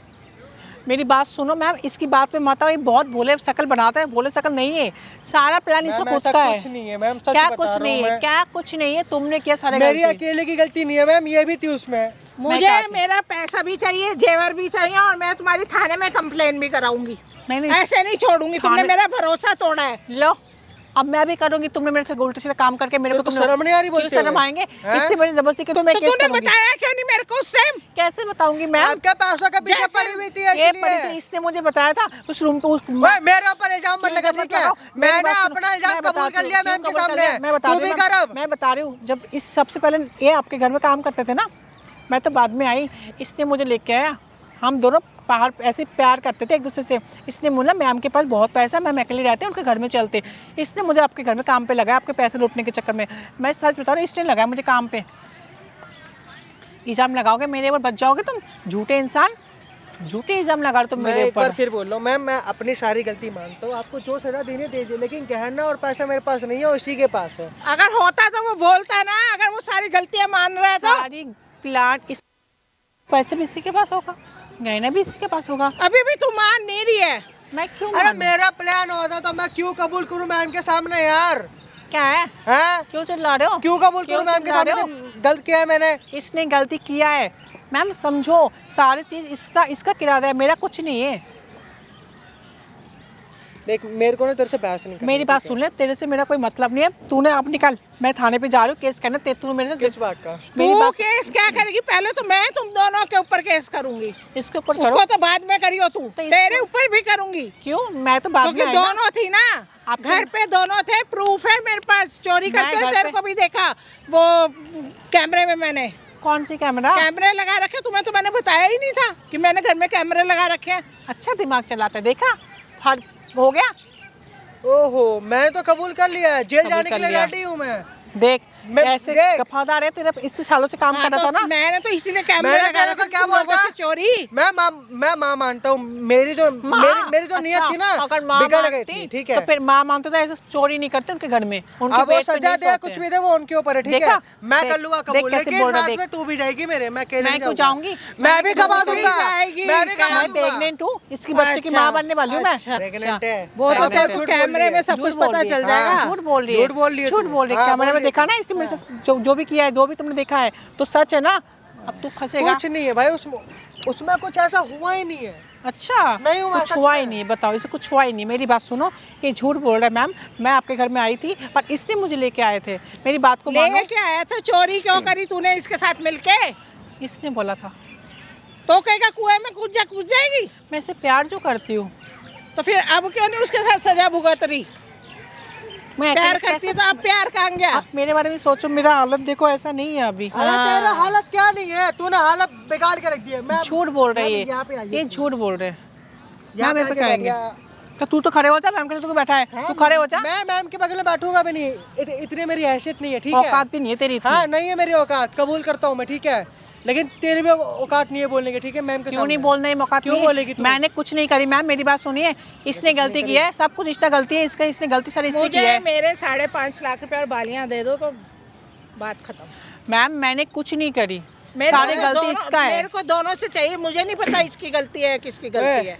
[SPEAKER 2] मेरी बात सुनो मैम, इसकी बात पे मत आओ, ये बहुत भोले शकल बनाता है, भोले शकल नहीं है, सारा प्लान इसका
[SPEAKER 5] मैम,
[SPEAKER 2] खुद
[SPEAKER 5] ऐसा
[SPEAKER 2] का है।
[SPEAKER 5] कुछ नहीं है मैम, सच
[SPEAKER 2] क्या
[SPEAKER 5] बता
[SPEAKER 2] कुछ
[SPEAKER 5] रहा हूँ
[SPEAKER 2] नहीं है,
[SPEAKER 5] मैं।
[SPEAKER 2] क्या कुछ नहीं है, तुमने किया सारे
[SPEAKER 5] मेरी
[SPEAKER 2] गलती।
[SPEAKER 5] अकेले की गलती नहीं है मैम, ये भी थी उसमें।
[SPEAKER 3] मुझे मेरा पैसा भी चाहिए, जेवर भी चाहिए, और मैं तुम्हारी थाने में कंप्लेन भी कराऊंगी।
[SPEAKER 2] नहीं
[SPEAKER 3] ऐसे नहीं छोड़ूंगी, तुमने
[SPEAKER 2] थाने-
[SPEAKER 3] मेरा भरोसा तोड़ा है।
[SPEAKER 2] लो अब मैं भी करूंगी, तुमने मेरे से उल्टे सीधे काम करके मेरे को
[SPEAKER 5] तेरे को
[SPEAKER 2] तुमने
[SPEAKER 5] शर्म नहीं आ रही
[SPEAKER 2] क्यों
[SPEAKER 5] बोलते
[SPEAKER 2] शर्म
[SPEAKER 5] हुए?
[SPEAKER 2] आएंगे,
[SPEAKER 5] हैं?
[SPEAKER 2] इससे बड़ी जबरदस्ती के तो मैं
[SPEAKER 3] तो
[SPEAKER 2] केस
[SPEAKER 3] तूने
[SPEAKER 2] करूंगी।
[SPEAKER 3] बताया क्यों नहीं मेरे को उस टाइम?
[SPEAKER 2] कैसे बताऊंगी मैम,
[SPEAKER 5] आपके पैसों का पीछे
[SPEAKER 3] जैसे
[SPEAKER 5] पड़ी हुई थी
[SPEAKER 2] ये पड़ी
[SPEAKER 5] इसलिए।
[SPEAKER 2] थी, इसने मुझे बताया था उस रूम पे
[SPEAKER 5] ओए, मेरे ऊपर इल्जाम मत लगा, ठीक है? मैंने अपना इल्जाम कबूल कर लिया मैम के सामने। तू भी कर अब।
[SPEAKER 2] मैं बता रही हूँ, जब इस सबसे पहले ये आपके घर में काम करते थे ना, मैं तो बाद में आई, इसने मुझे लेके आया, हम दोनों बाहर ऐसे प्यार करते थे एक दूसरे से। इसने बोला मैम के पास बहुत पैसा, मैम अकेले रहते हैं, उनके घर में चलते। इसने मुझे आपके घर में काम पे लगाया, आपके पैसे लूटने के चक्कर में। मैं सच बता रही हूँ, इसने लगाया मुझे काम पे। इल्जाम लगाओगे मेरे ऊपर, बच जाओगे तुम, झूठे इंसान, झूठे इल्जाम लगा रहे तुम
[SPEAKER 5] मैं
[SPEAKER 2] मेरे
[SPEAKER 5] एक बार
[SPEAKER 2] ऊपर।
[SPEAKER 5] फिर बोल रहा हूँ मैम, मैं अपनी सारी गलती मानता हूँ, आपको जो सजा देनी है दीजिए, लेकिन गहना और पैसा मेरे पास नहीं है, उसी के पास है।
[SPEAKER 3] अगर होता तो वो बोलता ना, अगर वो सारी गलतियां मान रहा है तो।
[SPEAKER 2] सारी प्लान इस पैसे भी इसी के पास होगा, गहना भी इसी के पास होगा।
[SPEAKER 3] अभी भी तू मान नहीं रही है।
[SPEAKER 2] मैं क्यों
[SPEAKER 5] अरे
[SPEAKER 2] मानूं?
[SPEAKER 5] मेरा प्लान होता तो मैं क्यों कबूल करूँ मैम के सामने यार?
[SPEAKER 2] क्या है,
[SPEAKER 5] हैं?
[SPEAKER 2] क्यों चिल्ला रहे हो?
[SPEAKER 5] क्यों कबूल
[SPEAKER 2] क्यों
[SPEAKER 5] करूँ मैम के
[SPEAKER 2] चिल्ला रहे
[SPEAKER 5] सामने? गलत किया है मैंने।
[SPEAKER 2] इसने गलती किया है मैम, समझो सारी चीज इसका किराया है, मेरा कुछ नहीं है।
[SPEAKER 5] देख, मेरे को ना तेरे से बहस नहीं करनी,
[SPEAKER 2] मेरी बात
[SPEAKER 5] ठीक
[SPEAKER 2] सुन ले, तेरे से मेरा कोई मतलब नहीं है, तूने अब निकल, मैं थाने पे जा रही हूँ, केस करना, तू मेरे
[SPEAKER 5] है?
[SPEAKER 2] से
[SPEAKER 5] किस बात का?
[SPEAKER 2] मेरी
[SPEAKER 3] तू
[SPEAKER 2] बात
[SPEAKER 3] केस क्या करेगी? पहले तो मैं तुम दोनों के ऊपर केस करूंगी,
[SPEAKER 2] इसके ऊपर करो।
[SPEAKER 3] उसको तो बाद में करियो तू।
[SPEAKER 2] तो
[SPEAKER 3] तेरे ऊपर भी करूंगी,
[SPEAKER 2] क्यों? मैं तो बाद में
[SPEAKER 3] क्योंकि
[SPEAKER 2] आई ना।
[SPEAKER 3] दोनों थी ना,
[SPEAKER 2] आपके-
[SPEAKER 3] घर पे दोनों थे, प्रूफ है मेरे पास, चोरी
[SPEAKER 2] मैं
[SPEAKER 3] करते हुए
[SPEAKER 2] घर
[SPEAKER 3] तेरे
[SPEAKER 2] पे-
[SPEAKER 3] को भी देखा वो कैमरे में। मैंने
[SPEAKER 2] कौन सी कैमरा?
[SPEAKER 3] कैमरे लगा रखे, तुम्हें तो मैंने बताया ही नहीं था कि मैंने घर में कैमरे लगा रखे हैं।
[SPEAKER 2] अच्छा दिमाग चलाता है, देखा हर हो गया।
[SPEAKER 5] ओहो, मैं तो कबूल कर लिया है, जेल
[SPEAKER 2] कबूल
[SPEAKER 5] जाने
[SPEAKER 2] कर
[SPEAKER 5] के लिए
[SPEAKER 2] लिया।
[SPEAKER 5] रेडी हूँ मैं।
[SPEAKER 2] देख
[SPEAKER 5] मैं-
[SPEAKER 2] ऐसे
[SPEAKER 5] देख।
[SPEAKER 2] वफादार है तेरे, इतने सालों से काम
[SPEAKER 3] हाँ,
[SPEAKER 2] कर रहा
[SPEAKER 3] तो
[SPEAKER 2] था ना।
[SPEAKER 3] मैंने तो इसीलिए कैमरे
[SPEAKER 5] मैंने
[SPEAKER 3] लगा
[SPEAKER 5] तेरे
[SPEAKER 3] रखे
[SPEAKER 5] को क्या
[SPEAKER 3] तुम लोगों
[SPEAKER 5] बोला?
[SPEAKER 3] से चोरी।
[SPEAKER 5] मैं माँ मानता हूँ, मेरी जो नीयत थी ना,
[SPEAKER 2] अगर माँ
[SPEAKER 5] बिगड़ गई
[SPEAKER 2] मानती,
[SPEAKER 5] थी, ठीक
[SPEAKER 2] तो
[SPEAKER 5] है?
[SPEAKER 2] फिर माँ मानते तो ऐसे चोरी नहीं करते उनके घर में, उनके
[SPEAKER 5] अब वो
[SPEAKER 2] पेट पे
[SPEAKER 5] सजा
[SPEAKER 2] नहीं
[SPEAKER 5] दे
[SPEAKER 2] सोते
[SPEAKER 5] कुछ
[SPEAKER 2] हैं।
[SPEAKER 5] भी दे, वो उनके ऊपर है, ठीक है?
[SPEAKER 2] देखा?
[SPEAKER 5] मैं
[SPEAKER 2] देख-
[SPEAKER 5] कर लूंगा
[SPEAKER 2] देख
[SPEAKER 5] कबूल,
[SPEAKER 2] कैसे
[SPEAKER 5] लेकिन
[SPEAKER 2] बोल रहा है,
[SPEAKER 5] साथ
[SPEAKER 2] देख।
[SPEAKER 5] में तू भी जाएगी मेरे, मैं अकेले
[SPEAKER 2] मैं
[SPEAKER 5] नहीं
[SPEAKER 2] क्यों
[SPEAKER 5] जाऊंगा।
[SPEAKER 2] जाऊंगी?
[SPEAKER 5] मैं भी कमा
[SPEAKER 3] तू भी
[SPEAKER 5] दूंगा,
[SPEAKER 3] जाएगी।
[SPEAKER 5] मैं भी कमा
[SPEAKER 2] मैं
[SPEAKER 5] दूंगा।
[SPEAKER 2] प्रेग्नेंट हूँ, इसकी बच्चे की
[SPEAKER 3] अच्छा,
[SPEAKER 2] माँ बनने वाली हूँ मैं।
[SPEAKER 3] अच्छा।
[SPEAKER 5] प्रेग्नेंट है।
[SPEAKER 3] वो तो
[SPEAKER 2] प्रेग्नेंट
[SPEAKER 3] तेरे
[SPEAKER 2] है।
[SPEAKER 3] को कैमरे में सब
[SPEAKER 2] झूठ
[SPEAKER 3] कुछ
[SPEAKER 2] बोल
[SPEAKER 3] पता
[SPEAKER 2] रही है।
[SPEAKER 3] चल जाएगा।
[SPEAKER 2] झूठ बोल रही है,
[SPEAKER 5] झूठ बोल रही है
[SPEAKER 2] झूठ
[SPEAKER 5] तू।
[SPEAKER 2] बोल रही है।
[SPEAKER 5] हाँ,
[SPEAKER 2] कैमरे
[SPEAKER 5] बोल
[SPEAKER 2] में
[SPEAKER 5] रही
[SPEAKER 2] देखा
[SPEAKER 5] है।
[SPEAKER 2] ना, इसने मेरे से जो भी किया है, जो भी तुमने देखा है तो सच है ना। अब तू फंसेगा।
[SPEAKER 5] कुछ नहीं है भाई, उसमें कुछ ऐसा हुआ ही नहीं है।
[SPEAKER 2] अच्छा
[SPEAKER 5] नहीं हुआ,
[SPEAKER 2] कुछ
[SPEAKER 5] सच
[SPEAKER 2] हुआ
[SPEAKER 5] में।
[SPEAKER 2] ही नहीं है, बताओ इसे कुछ हुआ ही नहीं। मेरी बात सुनो, ये झूठ बोल रहा है मैम, मैं आपके घर में आई थी पर इसने मुझे लेके आए थे, मेरी बात को मानो।
[SPEAKER 3] लेके आया था, चोरी क्यों करी तूने इसके साथ मिलके?
[SPEAKER 2] इसने बोला था।
[SPEAKER 3] तो कहेगा कुएं में कूद जाएगी।
[SPEAKER 2] मैं इसे प्यार जो करती हूँ,
[SPEAKER 3] तो फिर अब क्यों नहीं उसके साथ सजा भुगत रही?
[SPEAKER 2] मैं
[SPEAKER 3] प्यार
[SPEAKER 2] अकेले
[SPEAKER 3] करती
[SPEAKER 2] कैसे-
[SPEAKER 3] है तो अब प्यार कहाँ गया?
[SPEAKER 2] आप मेरे बारे में सोचो, मेरा हालत देखो, ऐसा नहीं है अभी।
[SPEAKER 5] अरे तेरा हालत क्या नहीं है, तूने हालत बिगाड़ के रख दी है। मैं
[SPEAKER 2] झूठ बोल रही है
[SPEAKER 5] यहाँ पे आइए।
[SPEAKER 2] ये, झूठ बोल रहे हैं।
[SPEAKER 5] यहाँ
[SPEAKER 2] मैम
[SPEAKER 5] पे
[SPEAKER 2] पे
[SPEAKER 5] आके
[SPEAKER 2] कहेंगे
[SPEAKER 5] बैठ गया।
[SPEAKER 2] तो तू तो खड़े हो जा, मैम के तू बैठा है, तू खड़े हो जा।
[SPEAKER 5] मैं मैम के बगल में बैठूंगा भी नहीं, इतनी मेरी हैसियत नहीं है, ठीक है?
[SPEAKER 2] औकात भी नहीं है तेरी इतनी।
[SPEAKER 5] हाँ, नहीं है मेरी औकात, कबूल करता हूँ मैं, ठीक है? लेकिन तेरी भी औकात नहीं है बोलने की, ठीक है? मैम के
[SPEAKER 2] क्यों नहीं
[SPEAKER 5] सामने।
[SPEAKER 2] बोलने की औकात
[SPEAKER 5] क्यों
[SPEAKER 2] नहीं है?
[SPEAKER 5] बोलेगी तू?
[SPEAKER 2] मैंने कुछ नहीं करी मैम, मेरी बात सुनिए, इसने गलती की है, सब कुछ इसका गलती है, इसका इसने गलती सारी इसने की
[SPEAKER 3] मुझे
[SPEAKER 2] है।
[SPEAKER 3] मेरे 5.5 लाख रुपए और बालियां दे दो तो बात खत्म।
[SPEAKER 2] मैम मैंने कुछ नहीं करी,
[SPEAKER 3] मेरे
[SPEAKER 2] सारी
[SPEAKER 3] को
[SPEAKER 2] गलती
[SPEAKER 3] दोनों-
[SPEAKER 2] इसका है।
[SPEAKER 3] मेरे को दोनों से चाहिए, मुझे नहीं पता इसकी गलती है किसकी गलती है,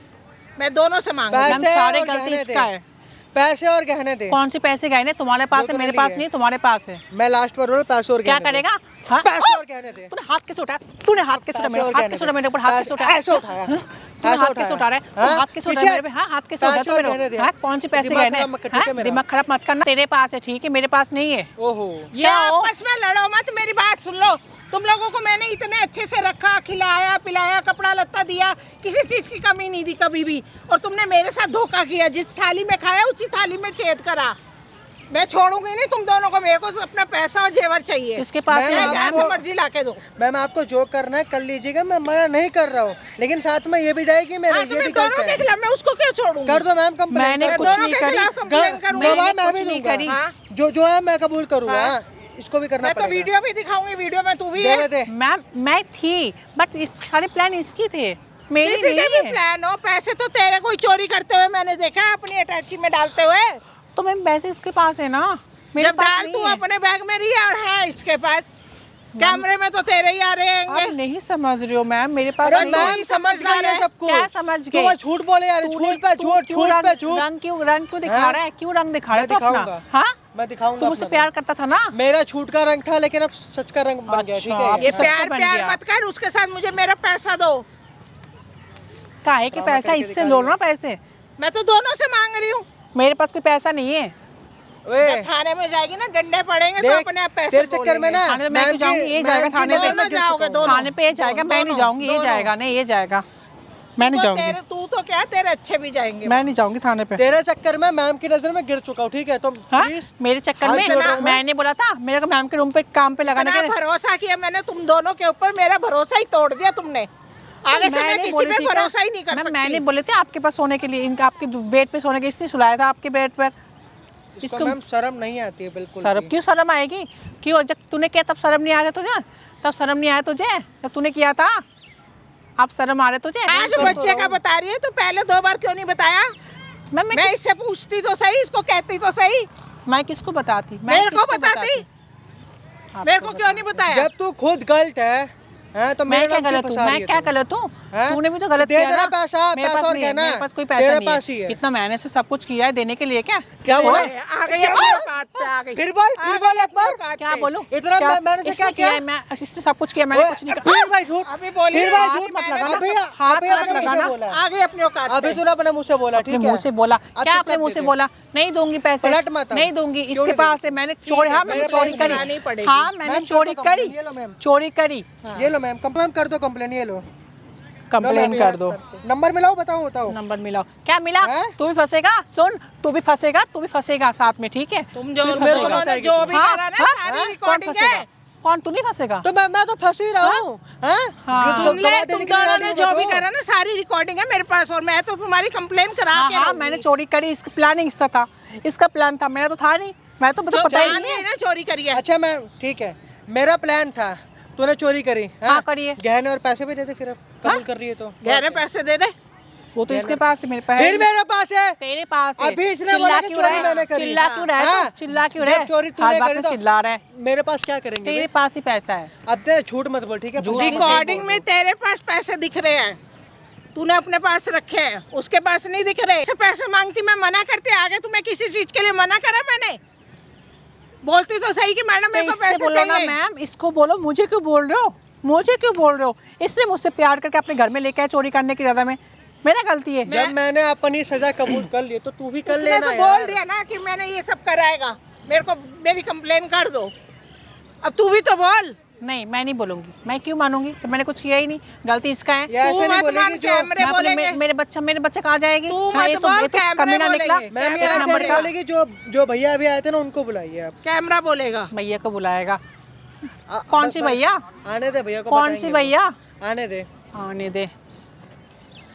[SPEAKER 3] मैं दोनों से मांगूंगी।
[SPEAKER 2] मैम
[SPEAKER 5] पैसे
[SPEAKER 2] सारी
[SPEAKER 5] और
[SPEAKER 2] गलती
[SPEAKER 5] गहने
[SPEAKER 2] इसका
[SPEAKER 5] दे।
[SPEAKER 2] है।
[SPEAKER 5] पैसे और गहने दे।
[SPEAKER 2] कौन से पैसे गए ने? तुम्हारे पास
[SPEAKER 5] जो
[SPEAKER 2] है, मेरे
[SPEAKER 5] तूने
[SPEAKER 2] पास
[SPEAKER 5] लिए।
[SPEAKER 2] नहीं, तुम्हारे पास है।
[SPEAKER 5] मैं लास्ट पर बोल, पैसे और
[SPEAKER 2] क्या
[SPEAKER 5] गहने दे।
[SPEAKER 2] करेगा? हाँ?
[SPEAKER 5] पैसे और गहने दे।
[SPEAKER 2] तूने हाथ कैसे उठाया? तूने हाथ कैसे उठाया?
[SPEAKER 5] पैसे और
[SPEAKER 2] हाथ
[SPEAKER 5] गहने
[SPEAKER 2] कैसे
[SPEAKER 5] दे।
[SPEAKER 2] उठाया मेरे ऊपर? हाथ कैसे उठाया?
[SPEAKER 5] पैसे उठाया।
[SPEAKER 2] हाँ? तूने हाथ कैसे उठा रहा है? तू हाथ कैसे उठा रहा है मेरे पे? हाँ, हाथ कैसे उठा तू मेरे ऊपर? हाँ, कौन से पैसे
[SPEAKER 5] दिमाग
[SPEAKER 2] गए ने?
[SPEAKER 5] खराब मत कर, ठीक है
[SPEAKER 2] हाँ?
[SPEAKER 5] मेरा?
[SPEAKER 2] दिमाग खराब मत करना। तेरे पास है, ठीक है, मेरे पास नहीं है।
[SPEAKER 5] ओहो,
[SPEAKER 3] ये
[SPEAKER 2] क्या हो?
[SPEAKER 3] आपस में लड़ो मत, मेरी बात सुन लो। तुम लोगों को मैंने इतने अच्छे से रखा, खिलाया पिलाया, कपड़ा लत्ता दिया, किसी चीज की कमी नहीं दी कभी भी, और तुमने मेरे साथ धोखा किया। जिस थाली में खाया उसी थाली में छेद करा। मैं छोड़ूंगी नहीं तुम दोनों को, मेरे को अपना पैसा और जेवर चाहिए।
[SPEAKER 2] इसके पास
[SPEAKER 5] मैं
[SPEAKER 2] है,
[SPEAKER 3] चाहे जहाँ से
[SPEAKER 5] आपको-
[SPEAKER 3] मर्जी लाके दो।
[SPEAKER 5] मैम आपको जो करना है कर लीजिएगा, मैं मना नहीं कर रहा हूँ, लेकिन साथ में ये भी जाएगी मेरे,
[SPEAKER 3] हाँ,
[SPEAKER 5] ये
[SPEAKER 3] तो मैं
[SPEAKER 5] भी गलत
[SPEAKER 3] दोनों के
[SPEAKER 5] है।
[SPEAKER 3] खिलाफ, मैं उसको क्यों छोड़ूंगी?
[SPEAKER 5] कर दो मैम कंप्लेन।
[SPEAKER 2] मैंने
[SPEAKER 3] मैं
[SPEAKER 2] कुछ
[SPEAKER 3] दोनों
[SPEAKER 2] नहीं
[SPEAKER 3] के
[SPEAKER 2] करी।
[SPEAKER 3] खिलाफ कंप्लेन करूंगी।
[SPEAKER 5] गवाह
[SPEAKER 2] मैंने
[SPEAKER 5] मैं
[SPEAKER 2] कुछ
[SPEAKER 5] भी
[SPEAKER 2] नहीं
[SPEAKER 5] दूंगा।
[SPEAKER 2] करी।
[SPEAKER 3] हाँ।
[SPEAKER 5] जो है मैं कबूल करूंगा।
[SPEAKER 3] हाँ।
[SPEAKER 5] हाँ, इसको भी करना
[SPEAKER 3] मैं तो
[SPEAKER 5] पड़ेगा।
[SPEAKER 3] वीडियो भी दिखाऊंगी, वीडियो में तू भी
[SPEAKER 5] दे
[SPEAKER 3] है।
[SPEAKER 5] दे।
[SPEAKER 2] मैम मैं थी, बट सारे प्लान इसकी थे। मेरी
[SPEAKER 3] किसी के भी
[SPEAKER 2] नहीं है।
[SPEAKER 3] प्लान हो, पैसे तो तेरे कोई चोरी करते हुए मैंने देखा है अपनी अटैची में डालते हुए।
[SPEAKER 2] तो मैम पैसे इसके पास है ना, मेरे
[SPEAKER 3] जब
[SPEAKER 2] पास
[SPEAKER 3] डाल
[SPEAKER 2] नहीं
[SPEAKER 3] तू
[SPEAKER 2] है।
[SPEAKER 3] अपने बैग में रही और है इसके पास, कैमरे में तो तेरे ही आ रहे
[SPEAKER 2] आप
[SPEAKER 3] होंगे।
[SPEAKER 2] नहीं समझ रहे हो मैम, मेरे पास
[SPEAKER 3] अरे
[SPEAKER 2] नहीं
[SPEAKER 3] मैम,
[SPEAKER 2] है।
[SPEAKER 5] मैम समझ गई ये सब कुछ।
[SPEAKER 2] क्या समझ
[SPEAKER 5] तू
[SPEAKER 2] गए?
[SPEAKER 5] बस झूठ बोले यार,
[SPEAKER 2] तूने-
[SPEAKER 5] झूठ पे
[SPEAKER 2] तू
[SPEAKER 5] झूठ,
[SPEAKER 2] क्यों
[SPEAKER 5] झूठ पे
[SPEAKER 2] रंग
[SPEAKER 5] झूठ।
[SPEAKER 2] रंग क्यों दिखा
[SPEAKER 5] हैं?
[SPEAKER 2] रहा है? क्यों रंग दिखा रहा है
[SPEAKER 5] मैं
[SPEAKER 2] तो अपना?
[SPEAKER 5] दिखाऊंगा।
[SPEAKER 2] हाँ,
[SPEAKER 5] मैं दिखाऊंगा
[SPEAKER 2] तू मुझसे
[SPEAKER 5] अपना
[SPEAKER 2] प्यार
[SPEAKER 5] रंग।
[SPEAKER 2] करता था ना?
[SPEAKER 5] मेरा झूठ का रंग था, लेकिन अब सच का रंग बन गया, ठीक
[SPEAKER 2] अच्छा,
[SPEAKER 5] है?
[SPEAKER 3] ये
[SPEAKER 2] सच्चा
[SPEAKER 3] प्यार
[SPEAKER 2] बन
[SPEAKER 3] प्यार
[SPEAKER 2] गया।
[SPEAKER 3] मत कर, उसके साथ मुझे मेरा पैसा दो।
[SPEAKER 2] काहे के
[SPEAKER 5] ड्रामा
[SPEAKER 2] पैसा
[SPEAKER 5] करके
[SPEAKER 2] इससे
[SPEAKER 5] दिखा
[SPEAKER 2] लो
[SPEAKER 5] दिया।
[SPEAKER 2] ना पैसे।
[SPEAKER 3] मैं तो दोनों से मांग रही हूँ।
[SPEAKER 2] मेरे पास कोई पैसा नहीं है।
[SPEAKER 5] ओए,
[SPEAKER 3] जब थाने में जाएगी ना, डंडे पड़ेंगे तो
[SPEAKER 5] देख,
[SPEAKER 3] अपने आप पैसे
[SPEAKER 5] तेरे चक्कर में
[SPEAKER 3] बोलेंगे।
[SPEAKER 5] ना
[SPEAKER 2] थाने में मैं
[SPEAKER 5] मैम
[SPEAKER 2] क्यों जाऊंगी?
[SPEAKER 5] की-
[SPEAKER 2] ये
[SPEAKER 5] मैम
[SPEAKER 2] जाएगा
[SPEAKER 5] की
[SPEAKER 2] थाने
[SPEAKER 5] नजर
[SPEAKER 2] पे।
[SPEAKER 5] में गिर
[SPEAKER 3] जाओगे
[SPEAKER 5] चुका हूँ।
[SPEAKER 3] दोनों।
[SPEAKER 2] थाने पे ये जाएगा, मैं नहीं
[SPEAKER 3] दोनों,
[SPEAKER 2] जाऊंगी। ये
[SPEAKER 3] दोनों।
[SPEAKER 2] जाएगा नहीं, ये जाएगा। मैं नहीं
[SPEAKER 3] तो
[SPEAKER 2] जाऊंगी,
[SPEAKER 3] तेरे तू तो क्या, तेरे अच्छे भी जाएंगे।
[SPEAKER 2] मैं नहीं जाऊंगी थाने पे।
[SPEAKER 5] तेरे चक्कर में मैम की नजर में गिर चुका हूँ, ठीक है? तो
[SPEAKER 2] हाँ?
[SPEAKER 5] प्लीज
[SPEAKER 2] मेरे चक्कर
[SPEAKER 5] हाथ
[SPEAKER 2] में
[SPEAKER 5] जोड़ रहा हूँ मैं।
[SPEAKER 2] मैंने बोला था मेरे को मैम के रूम पे काम पे लगाने
[SPEAKER 3] इतना
[SPEAKER 2] के।
[SPEAKER 3] भरोसा किया मैंने तुम दोनों के ऊपर, मेरा भरोसा ही तोड़ दिया तुमने। आगे से मैं
[SPEAKER 2] मैंने
[SPEAKER 3] किसी
[SPEAKER 2] बोली
[SPEAKER 3] पे
[SPEAKER 2] थी क्या?
[SPEAKER 3] भरोसा ही नहीं कर
[SPEAKER 2] मैम,
[SPEAKER 3] सकती।
[SPEAKER 2] मैंने बोले थे आपके पास सोने के लिए, इनका आपके बेड पे सोने के, इसने सुलाया था आपके बेड पर।
[SPEAKER 5] इसको मैम शर्म नहीं आती है बिल्कुल
[SPEAKER 2] शर्म
[SPEAKER 5] भी।
[SPEAKER 2] क्यों शर्म आएगी? क्यों? जब तूने किया तब शर्म नहीं आया तुझे? तब शर्म नहीं आया तुझे जब तूने किया था? अब शर्म आ रहे तुझे?
[SPEAKER 3] आज बच्चे का बता रही है तो पहले 2 बार क्यों नहीं बताया?
[SPEAKER 2] मैम
[SPEAKER 3] मैं इससे पूछती तो सही, इसको कहती तो सही।
[SPEAKER 2] मैं किसको बताती? मैं
[SPEAKER 3] मेरे को
[SPEAKER 2] किसको
[SPEAKER 3] बताती, मेरे को क्यों नहीं बताया?
[SPEAKER 5] जब तू खुद गलत है तो
[SPEAKER 2] मैं
[SPEAKER 5] मेरे
[SPEAKER 2] क्या
[SPEAKER 5] नाम क्यों
[SPEAKER 2] गलत हूँ?
[SPEAKER 5] फंसा रही
[SPEAKER 2] मैं
[SPEAKER 5] है
[SPEAKER 2] क्या
[SPEAKER 5] तू?
[SPEAKER 2] गलत हूँ?
[SPEAKER 5] हैं?
[SPEAKER 2] तूने भी तो गलत
[SPEAKER 5] दे
[SPEAKER 2] किया
[SPEAKER 5] देना
[SPEAKER 2] ना।
[SPEAKER 5] पैसा,
[SPEAKER 2] मेरे
[SPEAKER 5] पैसा
[SPEAKER 2] पास
[SPEAKER 5] और
[SPEAKER 2] नहीं है,
[SPEAKER 5] गहना।
[SPEAKER 2] मेरे पास कोई पैसा
[SPEAKER 5] तेरे
[SPEAKER 2] नहीं
[SPEAKER 5] पास ही
[SPEAKER 2] है।
[SPEAKER 5] है।
[SPEAKER 2] इतना मैंने से सब कुछ किया है देने के लिए क्या?
[SPEAKER 5] क्या हुआ?
[SPEAKER 3] आ गई अपनी औकात पे, आ गई।
[SPEAKER 5] फिर बोल एक बार।
[SPEAKER 2] क्या बोलूं?
[SPEAKER 5] इतना
[SPEAKER 2] क्या-
[SPEAKER 5] मैंने से
[SPEAKER 2] इसने
[SPEAKER 5] क्या किया?
[SPEAKER 2] है? मैं इसने सब कुछ किया, मैंने
[SPEAKER 5] ओए,
[SPEAKER 2] कुछ नहीं
[SPEAKER 5] फिर भाई झूठ।
[SPEAKER 3] अभी बोली
[SPEAKER 5] फिर
[SPEAKER 3] ना,
[SPEAKER 5] भाई
[SPEAKER 3] अभी
[SPEAKER 5] झूठ
[SPEAKER 3] मैंने
[SPEAKER 5] मत लगा।
[SPEAKER 3] सब-
[SPEAKER 5] अभी
[SPEAKER 2] हाथ
[SPEAKER 5] अभी
[SPEAKER 2] मत
[SPEAKER 5] अपने मुंह
[SPEAKER 2] लगाना।
[SPEAKER 5] से बोला।
[SPEAKER 3] आ गई अपनी औकात
[SPEAKER 5] अभी
[SPEAKER 3] पे।
[SPEAKER 5] तूने अपने मुंह से बोला,
[SPEAKER 2] अपने
[SPEAKER 5] ठीक
[SPEAKER 2] मुंह
[SPEAKER 5] है?
[SPEAKER 2] से बोला।
[SPEAKER 5] अब
[SPEAKER 2] क्या
[SPEAKER 5] चुप
[SPEAKER 2] अपने
[SPEAKER 5] कर
[SPEAKER 2] मुंह से
[SPEAKER 5] दे।
[SPEAKER 2] बोला? नहीं दूंगी पैसे,
[SPEAKER 5] पलट मत अब।
[SPEAKER 2] नहीं दूंगी।
[SPEAKER 5] क्यों
[SPEAKER 2] इसके
[SPEAKER 5] नहीं
[SPEAKER 2] पास है, मैंने चोरी, हाँ मैंने
[SPEAKER 3] मेरे
[SPEAKER 2] चोरी
[SPEAKER 3] पास
[SPEAKER 2] करी।
[SPEAKER 3] बनानी पड़ेगी।
[SPEAKER 2] हाँ मैंने
[SPEAKER 5] मैम,
[SPEAKER 2] चोरी
[SPEAKER 5] कर दो
[SPEAKER 2] करी,
[SPEAKER 5] कंप्लेन, ये लो मैम।
[SPEAKER 2] चोरी करी।
[SPEAKER 5] ये लो मैम, कंप्लेन कर दो, कंप्लेन ये लो।
[SPEAKER 2] कंप्लेन
[SPEAKER 5] लो,
[SPEAKER 2] कर दो।
[SPEAKER 5] नंबर मिलाओ, बताओ।
[SPEAKER 2] नंबर मिलाओ। क्या मिला?
[SPEAKER 5] हैं?
[SPEAKER 2] तू भी फंसेगा। सुन, तू भी फंसेगा साथ में, ठीक है?
[SPEAKER 3] तुम जो
[SPEAKER 2] तू भी
[SPEAKER 3] मेरे
[SPEAKER 2] फंसेगा।
[SPEAKER 3] दोनों ने जो भी
[SPEAKER 2] हाँ,
[SPEAKER 3] करा ना,
[SPEAKER 2] हाँ,
[SPEAKER 3] सारी
[SPEAKER 2] कौन
[SPEAKER 3] रिकॉर्डिंग
[SPEAKER 2] फंसेगा?
[SPEAKER 3] है।
[SPEAKER 2] कौन? तू नहीं फंसेगा?
[SPEAKER 5] तो मैं तो फंस ही रहा हूँ।
[SPEAKER 2] हाँ।
[SPEAKER 3] सुन ले, तुम दोनों ने जो भी करा ना, सारी रिकॉर्डिंग है मेरे पास, और मैं तो तुम्हारी कंप्लेन करा
[SPEAKER 2] हाँ
[SPEAKER 3] के
[SPEAKER 2] हाँ,
[SPEAKER 3] रहूंगी।
[SPEAKER 2] मैंने चोरी करी, इसका प्लानिंग इसका था, इसका प्लान था, मेरा तो था नहीं। मैं तो मुझे
[SPEAKER 3] जो
[SPEAKER 2] पता ही
[SPEAKER 3] जान
[SPEAKER 2] नहीं है।
[SPEAKER 3] गई ना चोरी करी है।
[SPEAKER 5] अच्छा मैम, ठीक है, मेरा प्लान था, तूने चोरी करी। हैं?
[SPEAKER 2] हाँ, करी है।
[SPEAKER 5] गहने और पैसे भी दे दे, फिर अब कबूल कर रही है तो।
[SPEAKER 3] गहरे पैसे दे दे।
[SPEAKER 2] वो तो इसके पास है, मेरे पास
[SPEAKER 5] फिर मेरे पास है।
[SPEAKER 2] तेरे पास है।
[SPEAKER 5] अभी इसने
[SPEAKER 2] चिल्ला
[SPEAKER 5] बोला कि
[SPEAKER 2] क्यों
[SPEAKER 5] चोरी
[SPEAKER 2] रहा है?
[SPEAKER 5] मैंने करी।
[SPEAKER 2] चिल्ला क्यों रहा है
[SPEAKER 5] हाँ।
[SPEAKER 2] तू? चिल्ला क्यों
[SPEAKER 5] जब
[SPEAKER 2] रहा है?
[SPEAKER 5] चोरी तूने
[SPEAKER 2] हर बात
[SPEAKER 5] करी
[SPEAKER 2] में
[SPEAKER 5] तो
[SPEAKER 2] चिल्ला रहा है।
[SPEAKER 5] मेरे पास क्या करेंगे
[SPEAKER 2] तेरे
[SPEAKER 5] भाई?
[SPEAKER 2] पास ही पैसा है।
[SPEAKER 5] अब तेरे झूठ मत बोल, ठीक है?
[SPEAKER 2] झूठ
[SPEAKER 5] पैसा
[SPEAKER 2] नहीं
[SPEAKER 5] मत
[SPEAKER 3] रिकॉर्डिंग
[SPEAKER 5] बोल।
[SPEAKER 3] में तेरे पास पैसे दिख रहे हैं, तूने अपने पास रखे हैं, उसके पास नहीं दिख रहे। ऐसे पैसे मांगती, मैं मना करती, आगे तुम्हें किसी चीज के लिए मना करा मैंने? बोलती तो सही कि मैडम मेरे
[SPEAKER 2] तो
[SPEAKER 3] को
[SPEAKER 2] इससे
[SPEAKER 3] पैसे
[SPEAKER 2] बोलो ना
[SPEAKER 3] चाहिए।
[SPEAKER 2] मैम, इसको बोलो। मुझे क्यों बोल रहे हो? मुझे क्यों बोल रहे हो? इसने मुझसे प्यार करके अपने घर में लेके आया चोरी करने की इरादा में। मेरा गलती है।
[SPEAKER 5] जब मैंने अपनी सजा कबूल कर ली तो तू भी कर
[SPEAKER 3] उसने
[SPEAKER 5] लेना
[SPEAKER 3] तो
[SPEAKER 5] यार।
[SPEAKER 3] बोल दिया ना कि मैंने ये सब कराएगा, मेरे को मेरी कंप्लेन कर दो। अब तू भी तो बोल।
[SPEAKER 2] नहीं, मैं नहीं बोलूंगी। मैं क्यों मानूंगी जब मैंने कुछ किया ही नहीं? गलती इसका है।
[SPEAKER 5] ये ऐसे
[SPEAKER 3] तू
[SPEAKER 5] नहीं
[SPEAKER 3] मत
[SPEAKER 5] बोलेगी
[SPEAKER 3] मान,
[SPEAKER 5] जो
[SPEAKER 3] कैमरे
[SPEAKER 2] मैं अपने-
[SPEAKER 3] बोलेंगे।
[SPEAKER 2] मेरे बच्चा कहाँ जाएगी?
[SPEAKER 3] तू
[SPEAKER 2] हाँ,
[SPEAKER 3] मत
[SPEAKER 2] ये तो-
[SPEAKER 3] बोल,
[SPEAKER 2] ये तो
[SPEAKER 3] कैमरे
[SPEAKER 2] कमीना निकला।
[SPEAKER 3] बोलेंगे।
[SPEAKER 5] मैम ये
[SPEAKER 3] एक
[SPEAKER 5] ऐसे
[SPEAKER 2] नंबर
[SPEAKER 5] नहीं
[SPEAKER 2] का।
[SPEAKER 5] बोलेगी, जो भैया अभी आए थे ना उनको बुलाइए आप।
[SPEAKER 3] कैमरा बोलेगा।
[SPEAKER 2] भैया को बुलाएगा। कौन सी भैया?
[SPEAKER 5] आने दे भैया को,
[SPEAKER 2] कौन सी
[SPEAKER 5] बताएंगे
[SPEAKER 2] भैया?
[SPEAKER 5] वो। आने दे।
[SPEAKER 2] आने दे।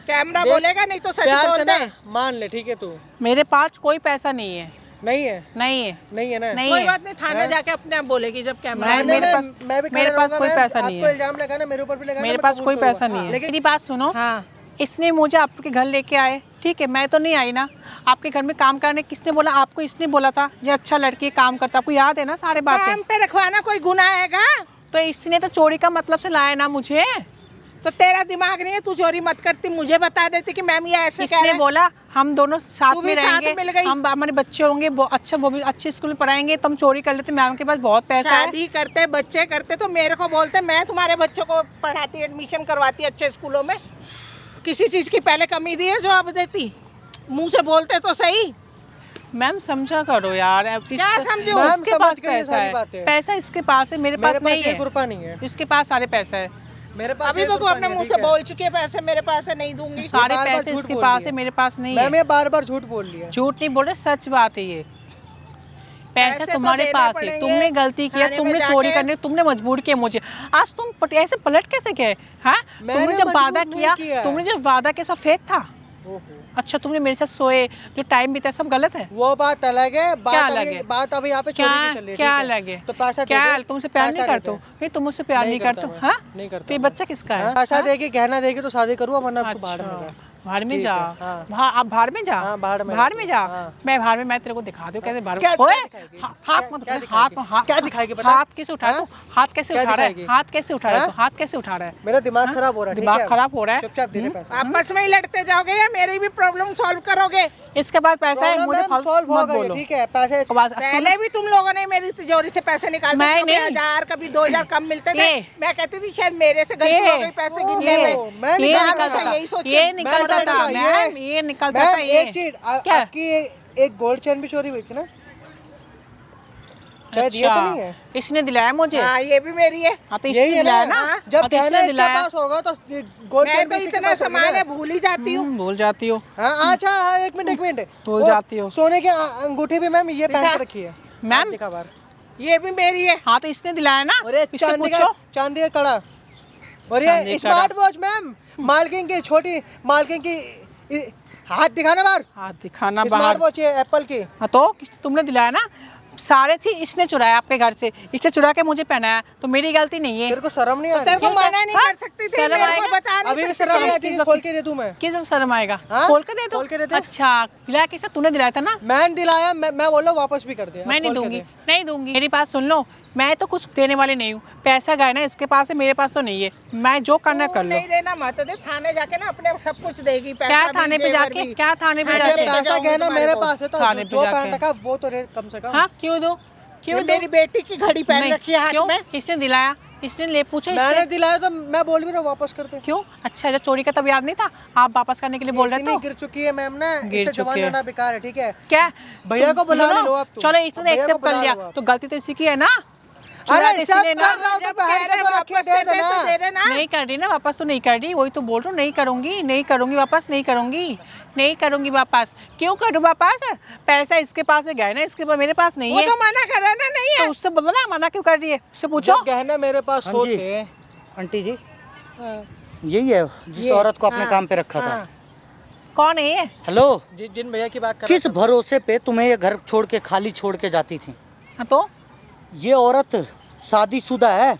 [SPEAKER 3] कैमरा
[SPEAKER 5] देख,
[SPEAKER 3] बोलेगा, नहीं तो सच
[SPEAKER 5] प्यार
[SPEAKER 3] बोल
[SPEAKER 5] से
[SPEAKER 3] दे।
[SPEAKER 5] ना मान ले, ठीक है? तू
[SPEAKER 2] मेरे पास कोई पैसा नहीं है।
[SPEAKER 5] नहीं है,
[SPEAKER 2] नहीं है।
[SPEAKER 5] नहीं है ना?
[SPEAKER 2] नहीं
[SPEAKER 3] कोई
[SPEAKER 2] है।
[SPEAKER 3] बात नहीं, थाने जाके अपने आप बोलेगी जब कैमरा
[SPEAKER 2] मैं-
[SPEAKER 5] थाने
[SPEAKER 2] मेरे
[SPEAKER 5] में
[SPEAKER 2] पास-
[SPEAKER 5] मैं भी
[SPEAKER 2] मेरे
[SPEAKER 5] खड़ा
[SPEAKER 2] पास
[SPEAKER 5] रहूंगा,
[SPEAKER 2] कोई
[SPEAKER 5] मैं
[SPEAKER 2] पैसा नहीं
[SPEAKER 5] आपको
[SPEAKER 2] है।
[SPEAKER 5] इल्जाम लगाना, मेरे ऊपर भी लगाना,
[SPEAKER 2] मेरे
[SPEAKER 5] मैं
[SPEAKER 2] पास
[SPEAKER 5] कबूल
[SPEAKER 2] कोई
[SPEAKER 5] करूंगा।
[SPEAKER 2] पैसा नहीं है।
[SPEAKER 5] लेकिन
[SPEAKER 2] मेरी बात सुनो।
[SPEAKER 3] हाँ,
[SPEAKER 2] इसने मुझे आपके घर लेके आए, ठीक है? मैं तो नहीं आई ना। आपके घर में काम करने किसने बोला? आपको इसने बोला था ये अच्छा लड़की है, काम करता। आपको याद है ना सारे बातें?
[SPEAKER 3] काम पे रखवाना कोई गुनाह हैगा?
[SPEAKER 2] तो इसने तो चोरी का मतलब से लाया ना मुझे।
[SPEAKER 3] तो तेरा दिमाग नहीं है, तू चोरी मत करती, मुझे बता देती कि मैम ये ऐसे कह
[SPEAKER 2] इसने
[SPEAKER 3] रहे हैं।
[SPEAKER 2] बोला हम दोनों साथ
[SPEAKER 3] तू
[SPEAKER 2] में
[SPEAKER 3] भी साथ
[SPEAKER 2] रहेंगे,
[SPEAKER 3] मिल गई।
[SPEAKER 2] हम हमारे बच्चे होंगे, वो भी अच्छे स्कूल में पढ़ाएंगे, तो हम चोरी कर लेते। मैम के पास बहुत पैसा है।
[SPEAKER 3] शादी करते, बच्चे करते तो मेरे को बोलते, मैं तुम्हारे बच्चों को पढ़ाती, एडमिशन करवाती अच्छे स्कूलों में। किसी चीज की पहले कमी दी है जो अब देती? मुंह से बोलते तो सही।
[SPEAKER 2] मैम समझा करो यार। अब
[SPEAKER 3] क्या समझूं?
[SPEAKER 5] मैम,
[SPEAKER 2] इसके
[SPEAKER 5] समझ
[SPEAKER 2] पास
[SPEAKER 5] गई ये
[SPEAKER 2] पैसा
[SPEAKER 5] सारी
[SPEAKER 2] है,
[SPEAKER 5] बातें।
[SPEAKER 2] पैसा इसके पास है, मेरे पास नहीं
[SPEAKER 5] एक
[SPEAKER 2] है।
[SPEAKER 5] रुपया नहीं है
[SPEAKER 2] इसके पास सारे पैसा है,
[SPEAKER 5] मेरे पास।
[SPEAKER 3] अभी
[SPEAKER 5] एक
[SPEAKER 3] तो तू
[SPEAKER 5] रुपया
[SPEAKER 3] अपने
[SPEAKER 5] नहीं है,
[SPEAKER 3] मुंह
[SPEAKER 5] ठीक
[SPEAKER 3] से
[SPEAKER 5] है?
[SPEAKER 3] बोल चुकी है, पैसे मेरे पास है, नहीं दूंगी।
[SPEAKER 2] सारे
[SPEAKER 5] बार-बार
[SPEAKER 2] पैसे
[SPEAKER 5] झूठ
[SPEAKER 2] इसके
[SPEAKER 5] बोल
[SPEAKER 2] पास
[SPEAKER 5] रही
[SPEAKER 2] है,
[SPEAKER 5] है।
[SPEAKER 2] मेरे पास नहीं
[SPEAKER 5] मैम
[SPEAKER 2] है।
[SPEAKER 5] ये बार-बार झूठ बोल रही है।
[SPEAKER 2] झूठ नहीं बोल रहे, सच बात है ये। पैसा
[SPEAKER 3] पैसे तो
[SPEAKER 2] तुम्हारे
[SPEAKER 3] देने
[SPEAKER 2] पास है,
[SPEAKER 3] पड़ेंगे।
[SPEAKER 2] तुमने गलती किया,
[SPEAKER 3] थाने में
[SPEAKER 2] तुमने
[SPEAKER 3] जाके-
[SPEAKER 2] चोरी करने, तुमने मजबूर किया मुझे। आज तुम ऐसे पलट कैसे गए? हाँ,
[SPEAKER 5] मैंने
[SPEAKER 2] तुमने जब
[SPEAKER 5] मजबूर
[SPEAKER 2] वादा
[SPEAKER 5] नहीं किया।
[SPEAKER 2] तुमने जब वादा कैसा फेक था? अच्छा तुमने मेरे साथ सोए, जो टाइम बीता सब गलत है?
[SPEAKER 5] वो बात अलग है।
[SPEAKER 2] क्या अलग है?
[SPEAKER 5] बात अभी यहाँ पे चोरी की चल रही है,
[SPEAKER 2] क्या
[SPEAKER 5] ठीक है?
[SPEAKER 2] अलग है?
[SPEAKER 5] तो पैसा
[SPEAKER 2] क्या
[SPEAKER 5] दे दे,
[SPEAKER 2] तुमसे प्यार नहीं
[SPEAKER 5] पैसा दे
[SPEAKER 2] करते हो?
[SPEAKER 5] दे।
[SPEAKER 2] नहीं तुम मुझसे प्यार नहीं करते हो?
[SPEAKER 5] मैं,
[SPEAKER 2] हाँ
[SPEAKER 5] नहीं करता
[SPEAKER 2] तो ये
[SPEAKER 5] मैं।
[SPEAKER 2] बच्चा किसका है?
[SPEAKER 5] पैसा देगी, गहना देगी तो शादी करूँगा, वरना आपको बाहर में
[SPEAKER 2] अच्छा,
[SPEAKER 5] जा।
[SPEAKER 2] बाहर में
[SPEAKER 5] ठीक
[SPEAKER 2] जा।
[SPEAKER 5] है, हाँ।
[SPEAKER 2] हाँ आप बाहर में जा।
[SPEAKER 5] हाँ, बाहर में
[SPEAKER 2] बाहर में जा।
[SPEAKER 5] हाँ।
[SPEAKER 2] मैं बाहर में, मैं तेरे को दिखा दूँ कैसे बाहर
[SPEAKER 5] क्या
[SPEAKER 2] में। ओए,
[SPEAKER 5] दिखाएगी?
[SPEAKER 2] हाथ मत
[SPEAKER 5] क्या
[SPEAKER 2] उठा,
[SPEAKER 5] दिखाएगी?
[SPEAKER 2] हाथ
[SPEAKER 5] क्या दिखाएगी बता?
[SPEAKER 2] हाथ कैसे उठा रहा है तू? हाथ कैसे
[SPEAKER 5] क्या
[SPEAKER 2] उठा रहा है?
[SPEAKER 5] दिखाएगी?
[SPEAKER 2] हाथ कैसे उठा रहा है
[SPEAKER 5] हाँ?
[SPEAKER 2] तू? हाथ कैसे उठा रहा है?
[SPEAKER 5] मेरा दिमाग खराब हो रहा है, ठीक
[SPEAKER 2] दिमाग
[SPEAKER 5] है?
[SPEAKER 2] खराब हो रहा है?
[SPEAKER 5] चुपचाप दे दे पैसा।
[SPEAKER 3] आपस में ही लड़ते जाओगे या मेरी भी प्रॉब्लम सॉल्व करोगे?
[SPEAKER 2] इसके बाद पैसा है, मुझे फालतू
[SPEAKER 5] सॉल्व
[SPEAKER 2] मत
[SPEAKER 5] होगा ये,
[SPEAKER 2] बोलो।
[SPEAKER 5] ठीक है? पैसा
[SPEAKER 2] उसके बाद
[SPEAKER 3] पहले भी तुम लोगों ने मेरी तिजोरी से पैसे निकाले,
[SPEAKER 2] मैं
[SPEAKER 3] कभी
[SPEAKER 2] नहीं।
[SPEAKER 3] 1000 कभी 2000 कम मिलते थे।
[SPEAKER 2] ये।
[SPEAKER 3] मैं कहती थी शायद मेरे से गलती हो गई पैसे गिनने में।
[SPEAKER 5] मैं
[SPEAKER 2] ये
[SPEAKER 5] निकालता
[SPEAKER 2] निकलता
[SPEAKER 3] था,
[SPEAKER 2] था,
[SPEAKER 3] यही सोच
[SPEAKER 2] ये
[SPEAKER 3] के-
[SPEAKER 2] निकलता
[SPEAKER 5] मैं
[SPEAKER 2] था
[SPEAKER 5] निकालता था,
[SPEAKER 2] मैम, ये निकलता था ये।
[SPEAKER 5] एक चीज
[SPEAKER 2] क्या?
[SPEAKER 5] आपकी एक गोल्ड चेन भी चोरी हुई थी ना, शायद ये तो नहीं है?
[SPEAKER 2] इसने दिलाया मुझे।
[SPEAKER 3] हाँ ये भी मेरी है।
[SPEAKER 2] हाँ तो
[SPEAKER 5] यही
[SPEAKER 2] इसने
[SPEAKER 5] है
[SPEAKER 2] दिलाया
[SPEAKER 5] ना?
[SPEAKER 2] ना।
[SPEAKER 5] जब
[SPEAKER 2] हाँ, तो
[SPEAKER 5] गहना
[SPEAKER 2] इसने
[SPEAKER 5] इसके
[SPEAKER 2] दिलाया।
[SPEAKER 5] पास होगा तो गोल्ड
[SPEAKER 3] मैं
[SPEAKER 5] चेन
[SPEAKER 3] तो
[SPEAKER 5] भी इसके
[SPEAKER 3] इतना
[SPEAKER 5] पास होगी
[SPEAKER 3] सामान
[SPEAKER 5] ना?
[SPEAKER 3] है भूल ही जाती हूँ।
[SPEAKER 2] भूल जाती हो।
[SPEAKER 5] हाँ अच्छा, हाँ एक मिनट
[SPEAKER 2] भूल
[SPEAKER 5] वो
[SPEAKER 2] जाती हो।
[SPEAKER 5] सोने की अंगूठी भी मैम ये पहन के रखी है
[SPEAKER 2] मैम
[SPEAKER 5] देखा बार।
[SPEAKER 3] ये भी मेरी है।
[SPEAKER 2] हाँ तो इसने दिलाया ना।
[SPEAKER 5] और ये
[SPEAKER 2] इससे
[SPEAKER 5] चांदी
[SPEAKER 2] पूछो।
[SPEAKER 5] का कड़ा और
[SPEAKER 2] चांदी
[SPEAKER 5] ये
[SPEAKER 2] का
[SPEAKER 5] स्मार्ट वॉच मैम, मालकिन की छोटी मालकिन की हाथ दिखाना बार।
[SPEAKER 2] हाथ दिखाना
[SPEAKER 5] स्मार्ट
[SPEAKER 2] बाहर।
[SPEAKER 5] वॉच है एप्पल की।
[SPEAKER 2] हाँ तो तुमने दिलाया ना। सारे चीज इसने चुराया आपके घर से, इससे चुरा के मुझे पहनाया, तो मेरी गलती नहीं है।
[SPEAKER 5] तेरे को शर्म नहीं आ
[SPEAKER 3] तेरे
[SPEAKER 5] रही?
[SPEAKER 3] को मना नहीं
[SPEAKER 2] हाँ?
[SPEAKER 3] कर सकती थी,
[SPEAKER 2] शर्म
[SPEAKER 3] मेरे को
[SPEAKER 2] आएगा?
[SPEAKER 3] बता नहीं
[SPEAKER 5] अभी भी
[SPEAKER 3] सकती
[SPEAKER 5] शर्म नहीं
[SPEAKER 3] थी।
[SPEAKER 5] आती कि खोल के दे दूं मैं?
[SPEAKER 2] किस वक्त शर्म आएगा?
[SPEAKER 5] हाँ?
[SPEAKER 2] खोल के दे दो।
[SPEAKER 5] खोल के दे दे।
[SPEAKER 2] अच्छा दिलाया किसे? तूने दिलाया था ना।
[SPEAKER 5] मैंने दिलाया, मैं बोल रहा हूँ वापस भी कर दे।
[SPEAKER 2] मैं
[SPEAKER 5] अब
[SPEAKER 2] नहीं
[SPEAKER 5] खोल के
[SPEAKER 2] दूंगी,
[SPEAKER 5] दे।
[SPEAKER 2] नहीं दूंगी। मेरी बात सुन लो, मैं तो कुछ देने वाली नहीं हूँ। पैसा गए ना इसके पास है, मेरे पास तो नहीं है। मैं जो करना
[SPEAKER 3] तू
[SPEAKER 2] कर लो।
[SPEAKER 3] नहीं देना मत दे, थाने जाके ना अपने सब कुछ देगी। पैसा
[SPEAKER 2] क्या
[SPEAKER 3] भी,
[SPEAKER 2] थाने पे
[SPEAKER 3] जेवर
[SPEAKER 2] जाके?
[SPEAKER 3] भी।
[SPEAKER 2] क्या थाने पे
[SPEAKER 3] थाने
[SPEAKER 5] जब
[SPEAKER 3] पे
[SPEAKER 2] जाके?
[SPEAKER 5] पैसा
[SPEAKER 3] जाऊंगी
[SPEAKER 5] गया ना
[SPEAKER 3] तुम्हारे
[SPEAKER 5] मेरे
[SPEAKER 3] को।
[SPEAKER 5] पास है तो
[SPEAKER 2] थाने पे
[SPEAKER 5] जो
[SPEAKER 2] जाके।
[SPEAKER 5] पहन रखा वो तो कम से कम।
[SPEAKER 2] हाँ क्यों दो? क्यों
[SPEAKER 3] ये
[SPEAKER 2] दो?
[SPEAKER 3] मेरी बेटी की घड़ी पहन
[SPEAKER 2] नहीं,
[SPEAKER 3] रखी है हाथ
[SPEAKER 2] क्यों?
[SPEAKER 3] में।
[SPEAKER 2] इसने दिलाया, इसने ले पूछो
[SPEAKER 5] मैंने
[SPEAKER 2] इससे।
[SPEAKER 5] दिलाया तो मैं बोल भी रहा हूँ वापस कर दे।
[SPEAKER 2] क्यों? अच्छा जब चोरी का तब याद नहीं था, आप वापस करने के लिए बोल रहे
[SPEAKER 5] इतनी
[SPEAKER 2] थे।
[SPEAKER 5] गिर चुकी है मैम ना,
[SPEAKER 2] गिर
[SPEAKER 5] इससे
[SPEAKER 2] चुकी
[SPEAKER 5] जवान
[SPEAKER 2] है।
[SPEAKER 5] जाना बेकार है, ठीक है?
[SPEAKER 2] क्या
[SPEAKER 5] भैया
[SPEAKER 2] तुम-
[SPEAKER 5] को बुला
[SPEAKER 2] सुनो,
[SPEAKER 5] लो आप तुम।
[SPEAKER 2] चलो इसने
[SPEAKER 5] भैया को
[SPEAKER 2] एक्सेप्ट कर
[SPEAKER 5] बुला
[SPEAKER 2] लिया,
[SPEAKER 5] लो आप।
[SPEAKER 2] तो गलती तो इसी की है ना। चुरा
[SPEAKER 5] अरे
[SPEAKER 2] तो इसी
[SPEAKER 5] सब
[SPEAKER 2] ने ना।
[SPEAKER 5] कर रहा हूँ तो
[SPEAKER 3] जब
[SPEAKER 5] पहन
[SPEAKER 3] कह
[SPEAKER 5] के
[SPEAKER 3] रहे
[SPEAKER 5] तो रखिए,
[SPEAKER 3] वापस
[SPEAKER 5] दे
[SPEAKER 3] कर दे
[SPEAKER 5] देना।
[SPEAKER 3] तो दे देना।
[SPEAKER 2] नहीं कर रही ना वापस, तो नहीं कर रही, वही तो बोल रहा हूँ, नहीं करूंगी, नहीं करूंगी वापस, नहीं करूंगी, नहीं करूंगी वापस। क्यों करूँ वापस? पैसा इसके पास है, गहना इसके पास, मेरे पास नहीं
[SPEAKER 3] वो
[SPEAKER 2] है।
[SPEAKER 3] तो मना कर रहा ना, नहीं
[SPEAKER 2] तो
[SPEAKER 3] है।
[SPEAKER 2] उससे बोलो ना, मना क्यों कर रही है, उससे पूछो।
[SPEAKER 5] जब गहना मेरे पास
[SPEAKER 1] हाँ जी।
[SPEAKER 5] होते।
[SPEAKER 1] आंटी जी
[SPEAKER 5] हाँ।
[SPEAKER 1] यही है जिस
[SPEAKER 3] ये,
[SPEAKER 1] औरत को अपने
[SPEAKER 3] हाँ,
[SPEAKER 1] काम पे रखा था।
[SPEAKER 3] हाँ।
[SPEAKER 2] कौन है ये?
[SPEAKER 1] हेलो,
[SPEAKER 5] जिन भैया की बात कर
[SPEAKER 1] किस भरोसे पे तुम्हें ये घर छोड़ के खाली छोड़ के जाती थी?
[SPEAKER 2] हाँ तो
[SPEAKER 1] ये औरत शादीशुदा है,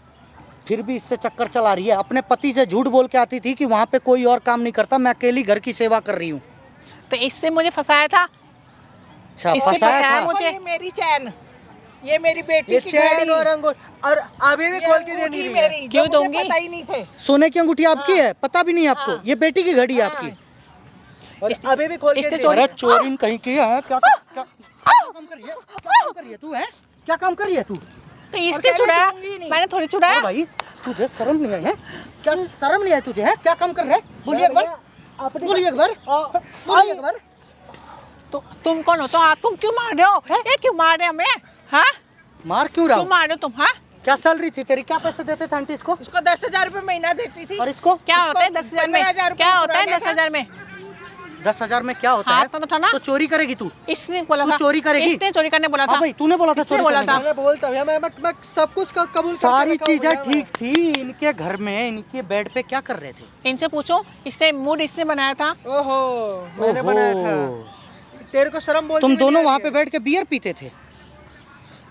[SPEAKER 1] फिर भी इससे चक्कर चला रही है। अपने पति से झूठ बोल के आती थी कि वहाँ पे कोई और काम नहीं करता, मैं अकेली घर की सेवा कर रही हूँ।
[SPEAKER 2] तो इससे मुझे फंसाया था।
[SPEAKER 1] अच्छा,
[SPEAKER 2] इसने
[SPEAKER 1] फंसाया
[SPEAKER 2] फंसाया
[SPEAKER 1] था।
[SPEAKER 2] मुझे।
[SPEAKER 3] ये मेरी चैन, ये मेरी बेटी
[SPEAKER 5] ये
[SPEAKER 3] की
[SPEAKER 5] चैन
[SPEAKER 3] घड़ी,
[SPEAKER 5] और अंगूर और अभी भी
[SPEAKER 3] ये
[SPEAKER 5] खोल के दे
[SPEAKER 3] अंगूठी
[SPEAKER 5] नहीं रही है।
[SPEAKER 3] मेरी,
[SPEAKER 2] क्यों
[SPEAKER 3] जो मुझे
[SPEAKER 2] दूंगी?
[SPEAKER 3] पता ही नहीं थे।
[SPEAKER 1] सोने की अंगूठी आपकी है, पता भी नहीं आपको? ये बेटी की घड़ी है आपकी।
[SPEAKER 5] और अभी भी खोल के
[SPEAKER 2] इसने
[SPEAKER 5] दे
[SPEAKER 2] चोरी-
[SPEAKER 1] अरे चोरी कहीं की है? क्या काम कर रही है? क्या काम कर रही है तू? है क्या काम कर रही है तू?
[SPEAKER 2] तो इसने चुराया,
[SPEAKER 3] दूंगी नहीं।
[SPEAKER 2] मैंने थोड़ी चुराया।
[SPEAKER 1] अरे भाई तुझे शर्म नहीं आई है? क्या शर्म नहीं आई तुझे? है क्या काम कर रहा है? बोलिए एक बार, बोलिए एक बार, बोलिए एक बार।
[SPEAKER 2] तो तुम कौन हो? तो तुम क्यों मार रहे हो? ये क्यों मार रहे हो हमें? हाँ
[SPEAKER 1] मार क्यों रहा
[SPEAKER 2] क्यों
[SPEAKER 1] हूँ?
[SPEAKER 2] मार रहे हो तुम? हाँ
[SPEAKER 1] क्या सैलरी थी तेरी? क्या पैसे देते थे आंटी इसको?
[SPEAKER 3] उसको 10,000 रुपए महीना देती थी।
[SPEAKER 1] और इसको
[SPEAKER 2] क्या
[SPEAKER 3] इसको
[SPEAKER 2] होता है 10,000 में?
[SPEAKER 3] 15,000 रुपए
[SPEAKER 2] क्या होता है
[SPEAKER 3] पुराना
[SPEAKER 2] 10,000 में?
[SPEAKER 1] 10,000 में क्या होता
[SPEAKER 2] हाथ
[SPEAKER 1] है?
[SPEAKER 2] मत उठाना।
[SPEAKER 1] तो चोरी करेगी तू?
[SPEAKER 2] इसने बोला
[SPEAKER 1] तू
[SPEAKER 2] था
[SPEAKER 1] चोरी करेगी?
[SPEAKER 2] इसने चोरी करने बोला
[SPEAKER 1] हाँ
[SPEAKER 2] था।
[SPEAKER 1] भाई तूने बोला था
[SPEAKER 2] इसने
[SPEAKER 1] चोरी
[SPEAKER 2] बोला
[SPEAKER 1] करने
[SPEAKER 2] था।
[SPEAKER 1] का।
[SPEAKER 5] मैंने बोलता भैया, मैं सब कुछ कबूल करके
[SPEAKER 1] सारी
[SPEAKER 5] रखा हूँ
[SPEAKER 1] चीजें
[SPEAKER 5] भैया मैं।
[SPEAKER 1] ठीक थी। इनके घर में, इनके बेड पे क्या कर रहे थे?
[SPEAKER 2] इनसे पूछो, इसने मूड इसने बनाया था।
[SPEAKER 5] ओहो, मैंने बनाया था। तेरे को शर्म बोलती
[SPEAKER 1] तुम
[SPEAKER 5] भी नहीं
[SPEAKER 1] दोनों
[SPEAKER 5] आई
[SPEAKER 1] वहाँ
[SPEAKER 5] है।
[SPEAKER 1] पे बैठ के बियर पीते थे?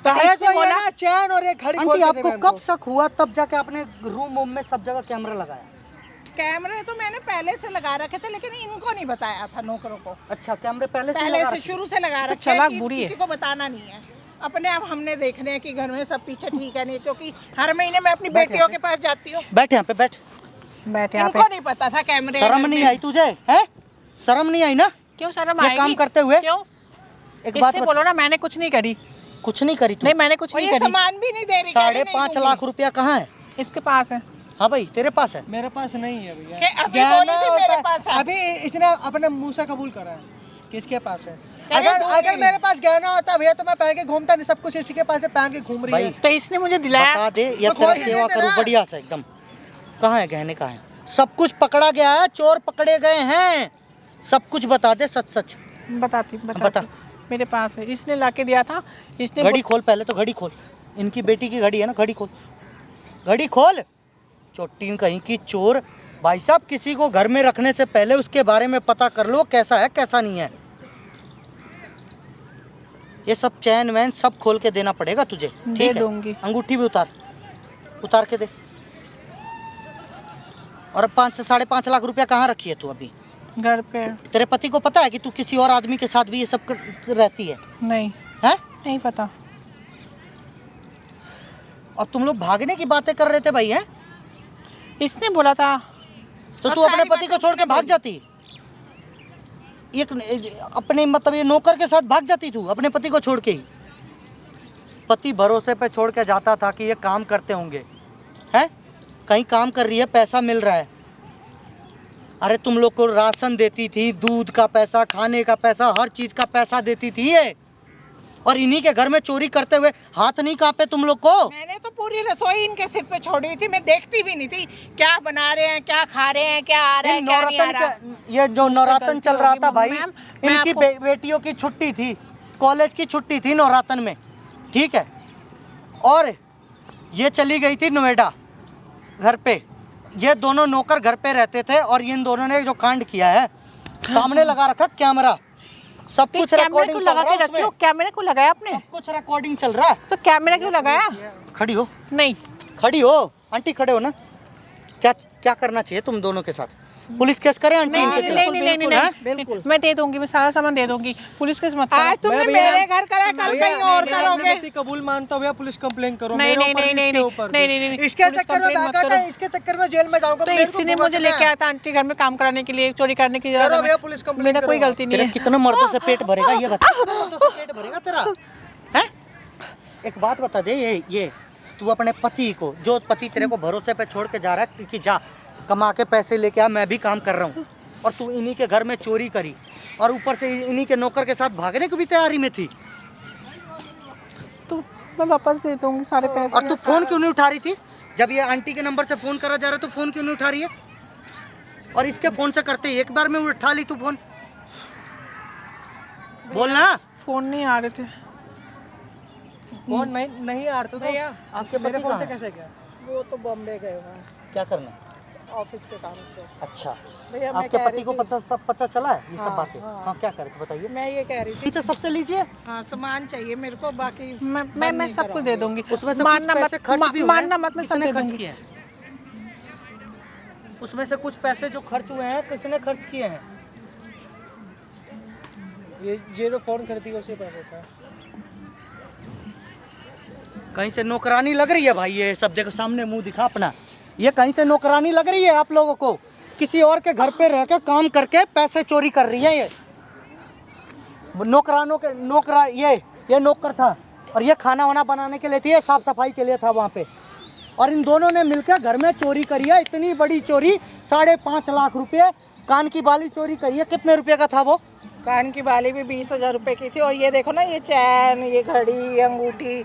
[SPEAKER 5] पहले
[SPEAKER 2] इसने
[SPEAKER 5] तो ये
[SPEAKER 2] बोला-
[SPEAKER 5] ना चैन और एक घड़ी खोल
[SPEAKER 1] आंटी
[SPEAKER 5] के दे
[SPEAKER 1] आपको
[SPEAKER 5] मैम
[SPEAKER 1] कब
[SPEAKER 5] को।
[SPEAKER 1] शक हुआ तब जाके आपने रूम में सब जगह कैमरा लगाया?
[SPEAKER 3] कैमरे तो मैंने पहले से लगा रखे थे, लेकिन इनको नहीं बताया था, नौकरों को।
[SPEAKER 1] अच्छा, कैमरे पहले
[SPEAKER 3] पहले
[SPEAKER 1] लगा
[SPEAKER 3] से
[SPEAKER 1] रखे?
[SPEAKER 3] शुरू से लगा
[SPEAKER 2] तो
[SPEAKER 3] रखे हैं
[SPEAKER 2] चालाक
[SPEAKER 3] कि
[SPEAKER 2] बुरी है।
[SPEAKER 3] किसी को बताना नहीं है। अपने आप हमने देखने हैं कि घर में सब पीछे ठीक है नहीं, क्योंकि हर महीने मैं अपनी बेटियों के पास जाती हूँ।
[SPEAKER 1] बैठ यहाँ पे, बैठ।
[SPEAKER 2] बैठे यहाँ
[SPEAKER 3] इनको
[SPEAKER 2] पे।
[SPEAKER 3] नहीं पता था कैमरे
[SPEAKER 1] शर्म
[SPEAKER 3] घर
[SPEAKER 1] नहीं
[SPEAKER 3] में।
[SPEAKER 1] आई तुझे? है शर्म नहीं आई ना
[SPEAKER 2] क्यों शर्म
[SPEAKER 1] ये
[SPEAKER 2] आएगी?
[SPEAKER 1] काम करते हुए?
[SPEAKER 2] क्यों?
[SPEAKER 1] एक बात
[SPEAKER 2] इससे बोलो ना, मैंने कुछ नहीं करी।
[SPEAKER 1] कुछ नहीं करी तू?
[SPEAKER 2] नहीं मैंने कुछ
[SPEAKER 3] और
[SPEAKER 2] नहीं
[SPEAKER 3] ये
[SPEAKER 2] करी।
[SPEAKER 3] सामान भी नहीं दे रही, कह रही नहीं
[SPEAKER 1] 5.5
[SPEAKER 3] दूंगी।
[SPEAKER 1] लाख रुपया कहाँ है?
[SPEAKER 2] इसके पास है।
[SPEAKER 1] हाँ भाई तेरे पास है?
[SPEAKER 5] मेरे पास नहीं है भैया।
[SPEAKER 3] कि अभी
[SPEAKER 5] गहना
[SPEAKER 3] बोली थी
[SPEAKER 5] और
[SPEAKER 3] मेरे पास है।
[SPEAKER 5] अभी इसने अपने मुंह से कबूल करा है कि इसके पास है।
[SPEAKER 3] अरे
[SPEAKER 5] अगर
[SPEAKER 3] दूंगी
[SPEAKER 5] अगर
[SPEAKER 3] नहीं।
[SPEAKER 5] मेरे पास गहना होता भैया तो मैं पहन के घूमता नहीं, सब कुछ इसी के पास है, पहन के घूम रही
[SPEAKER 1] भाई,
[SPEAKER 5] है।
[SPEAKER 2] तो इसने मुझे दिलाया।
[SPEAKER 1] बता दे या
[SPEAKER 5] तो
[SPEAKER 1] तेरा
[SPEAKER 5] खोल के
[SPEAKER 1] सेवा
[SPEAKER 5] दे
[SPEAKER 1] करूँ
[SPEAKER 5] देना।
[SPEAKER 1] बढ़िया से एकदम। कहाँ है गहने? कहाँ है? सब कुछ पकड़ा गया है, चोर पकड़े गए हैं, सब कुछ बता दे सच सच।
[SPEAKER 2] बताती
[SPEAKER 1] बता।
[SPEAKER 2] बताती मेरे पास है, इसने लाके दिया था। इसने
[SPEAKER 1] घड़ी खोल पहले तो, घड़ी खोल। इनकी बेटी की घड़ी है ना, घड़ी खोल, घड़ी खोल। चोटीन कहीं की चोर, भाई साहब, किसी को घर में रखने से पहले उसके बारे में पता कर लो कैसा है कैसा नहीं है। ये सब चैन वैन सब खोल के देना पड़ेगा तुझे,
[SPEAKER 2] दे
[SPEAKER 1] ठीक है?
[SPEAKER 2] दूंगी।
[SPEAKER 1] अंगूठी भी उतार के दे। और 5 से 5.5 लाख रुपया कहाँ रखी है तू अभी?
[SPEAKER 2] घर पे।
[SPEAKER 1] तेरे पति को पता है कि तू किसी और आदमी के साथ भी ये सब रहती है?
[SPEAKER 2] नहीं,
[SPEAKER 1] हैं?
[SPEAKER 2] नहीं पता।
[SPEAKER 1] और तुम लोग भागने की बातें कर रहे थे भाई, हैं?
[SPEAKER 2] इसने बोला था।
[SPEAKER 1] तो
[SPEAKER 3] और
[SPEAKER 1] तू अपने
[SPEAKER 3] सारी
[SPEAKER 1] पति को
[SPEAKER 3] बातें
[SPEAKER 1] छोड़ के
[SPEAKER 3] उसने
[SPEAKER 1] भाग
[SPEAKER 3] बोली।
[SPEAKER 1] जाती, अपने मतलब ये नौकर के साथ भाग जाती तू अपने पति को छोड़ के ही। पति भरोसे पे छोड़ के जाता था कि ये काम करते होंगे, हैं? कहीं काम कर रही है, पैसा मिल रहा है। अरे तुम लोग को राशन देती थी, दूध का पैसा, खाने का पैसा, हर चीज का पैसा देती थी ये, और इन्हीं के घर में चोरी करते हुए हाथ नहीं कांपे तुम लोग को?
[SPEAKER 3] मैंने तो पूरी रसोई इनके सिर पे छोड़ी हुई थी, मैं देखती भी नहीं थी क्या बना रहे हैं, क्या खा रहे हैं, क्या आ रहा है,
[SPEAKER 1] इन
[SPEAKER 3] क्या नहीं आ
[SPEAKER 1] नवरत्न
[SPEAKER 3] रहा।
[SPEAKER 1] ये जो नवरातन
[SPEAKER 2] गलती
[SPEAKER 1] चल रहा
[SPEAKER 2] होगी
[SPEAKER 1] था भाई,
[SPEAKER 2] मैम, मैं
[SPEAKER 1] इनकी बेटियों की छुट्टी थी, कॉलेज की छुट्टी थी नवरातन में, ठीक है? और ये चली गई थी नोएडा घर पे। ये दोनों नौकर घर पे रहते थे, और इन दोनों ने जो कांड किया है, सामने लगा रखा कैमरा, सब कुछ
[SPEAKER 2] कैमरे
[SPEAKER 1] रिकॉर्डिंग
[SPEAKER 2] को
[SPEAKER 1] चल
[SPEAKER 2] लगा
[SPEAKER 1] रहा
[SPEAKER 2] के
[SPEAKER 1] है
[SPEAKER 2] रखी हो,
[SPEAKER 1] उसमें,
[SPEAKER 2] कैमरे को लगाया आपने?
[SPEAKER 1] सब कुछ रिकॉर्डिंग चल रहा है।
[SPEAKER 2] तो कैमरा क्यों लगाया?
[SPEAKER 1] खड़ी हो,
[SPEAKER 2] नहीं,
[SPEAKER 1] खड़ी हो आंटी, खड़े हो ना। क्या क्या करना चाहिए तुम दोनों के साथ? पुलिस केस करें आंटी
[SPEAKER 2] नहीं,
[SPEAKER 1] इनके
[SPEAKER 2] नहीं,
[SPEAKER 1] खिलाफ?
[SPEAKER 2] नहीं, नहीं, नहीं, नहीं, मैं दे दूंगी, मैं सारा सामान दे दूंगी। पुलिस केस मत
[SPEAKER 3] आज
[SPEAKER 2] करो।
[SPEAKER 3] तुमने मेरे घर करा, कल कहीं और करोगे।
[SPEAKER 5] गलती कबूल मानता हूँ, पुलिस कंप्लेन करो
[SPEAKER 2] नहीं,
[SPEAKER 5] मेरे
[SPEAKER 2] नहीं,
[SPEAKER 5] ऊपर भी,
[SPEAKER 2] नहीं,
[SPEAKER 5] इसके
[SPEAKER 2] नहीं,
[SPEAKER 5] ऊपर भी।
[SPEAKER 2] नहीं, नहीं, नहीं,
[SPEAKER 5] इसके
[SPEAKER 2] पुलिस
[SPEAKER 5] चक्कर में
[SPEAKER 2] कंप्लेन मत
[SPEAKER 5] भागा था,
[SPEAKER 2] करो।
[SPEAKER 5] इसके चक्कर में जेल में जाऊंगा।
[SPEAKER 2] तो
[SPEAKER 5] मेरे को
[SPEAKER 2] इसी ने
[SPEAKER 5] घुमा
[SPEAKER 2] मुझे
[SPEAKER 5] के
[SPEAKER 2] लेके
[SPEAKER 5] ना।
[SPEAKER 2] आया था आंटी घर में काम कराने के लिए, चोरी करने की
[SPEAKER 5] करो
[SPEAKER 2] जगह
[SPEAKER 5] भैया, पुलिस कंप्लेन
[SPEAKER 2] मेरा कोई
[SPEAKER 5] करो।
[SPEAKER 2] गलती नहीं
[SPEAKER 1] तेरे
[SPEAKER 2] है।
[SPEAKER 1] कितने मर्दों से पेट भरेगा ये बता? कितने मर्दों से पेट भरेगा तेरा, हैं? एक बात बता दे, ये तू अपने पति को, जो पति तेरे को भरोसे पे छोड़ के जा रहा है कि जा कमा के पैसे लेके आ, मैं भी काम कर रहा हूँ, और तू इन्हीं के घर में चोरी करी, और ऊपर से इन्हीं के नौकर के साथ भागने की भी तैयारी में थी।
[SPEAKER 2] तो मैं वापस दे दूंगी सारे पैसे।
[SPEAKER 1] और तू फोन क्यों नहीं उठा रही थी? जब ये आंटी के नंबर से फोन करा जा रहा है तो फोन क्यों नहीं उठा रही है? और इसके फोन से करते ही एक बार में उठा ली तू फोन, बोलना।
[SPEAKER 2] फोन नहीं आ रहे थे।
[SPEAKER 5] फोन नहीं आ रहा, तो
[SPEAKER 3] भैया,
[SPEAKER 1] आपके
[SPEAKER 5] मेरे
[SPEAKER 1] पति
[SPEAKER 5] फोन से
[SPEAKER 1] कहाँ
[SPEAKER 5] कैसे गया?
[SPEAKER 3] वो तो बॉम्बे गए हुए हैं
[SPEAKER 1] क्या करना?
[SPEAKER 3] ऑफिस के काम से।
[SPEAKER 1] अच्छा,
[SPEAKER 3] भैया, मैं
[SPEAKER 1] आपके
[SPEAKER 3] कह
[SPEAKER 1] पति
[SPEAKER 3] रही
[SPEAKER 1] को
[SPEAKER 3] थी-
[SPEAKER 1] सब पता चला है ये सब
[SPEAKER 3] हाँ,
[SPEAKER 1] बातें?
[SPEAKER 3] हाँ।
[SPEAKER 1] हाँ, क्या करे तो बताइए।
[SPEAKER 3] मैं ये कह रही थी,
[SPEAKER 1] इनसे सबसे लीजिए,
[SPEAKER 3] हाँ सामान चाहिए मेरे को, बाकी
[SPEAKER 2] मैं सब कुछ दे दूंगी।
[SPEAKER 1] उसमें से
[SPEAKER 2] मानना
[SPEAKER 1] कुछ
[SPEAKER 2] मत,
[SPEAKER 1] पैसे खर्च भी हुए
[SPEAKER 2] मानना
[SPEAKER 1] हैं।
[SPEAKER 2] मत, मैं सब
[SPEAKER 1] किसने
[SPEAKER 2] दे
[SPEAKER 1] खर्च
[SPEAKER 2] दूंगी।
[SPEAKER 1] किए हैं? उसमें से कुछ पैसे जो खर्च हुए हैं किसने खर्च किए हैं?
[SPEAKER 5] ये जो फोन खरीदी उसी पैसे का।
[SPEAKER 1] कहीं से नौकरानी लग रही है भाई, ये सब देखो, सामने मुंह दिखा अपना। ये कहीं से नौकरानी लग रही है आप लोगों को? किसी और के घर पे रह के काम करके पैसे चोरी कर रही है ये नौकरानों के। नौकरा ये नौकर था, और ये खाना वाना बनाने के लिए थी, ये साफ सफाई के लिए था वहाँ पे, और इन दोनों ने मिलकर घर में चोरी करी है, इतनी बड़ी चोरी, 5.5 लाख रुपए। कान की बाली चोरी करी है, कितने रुपए का था वो?
[SPEAKER 3] कान की बाली भी 20,000 रुपए की थी, और ये देखो ना, ये चैन, ये घड़ी, ये अंगूठी।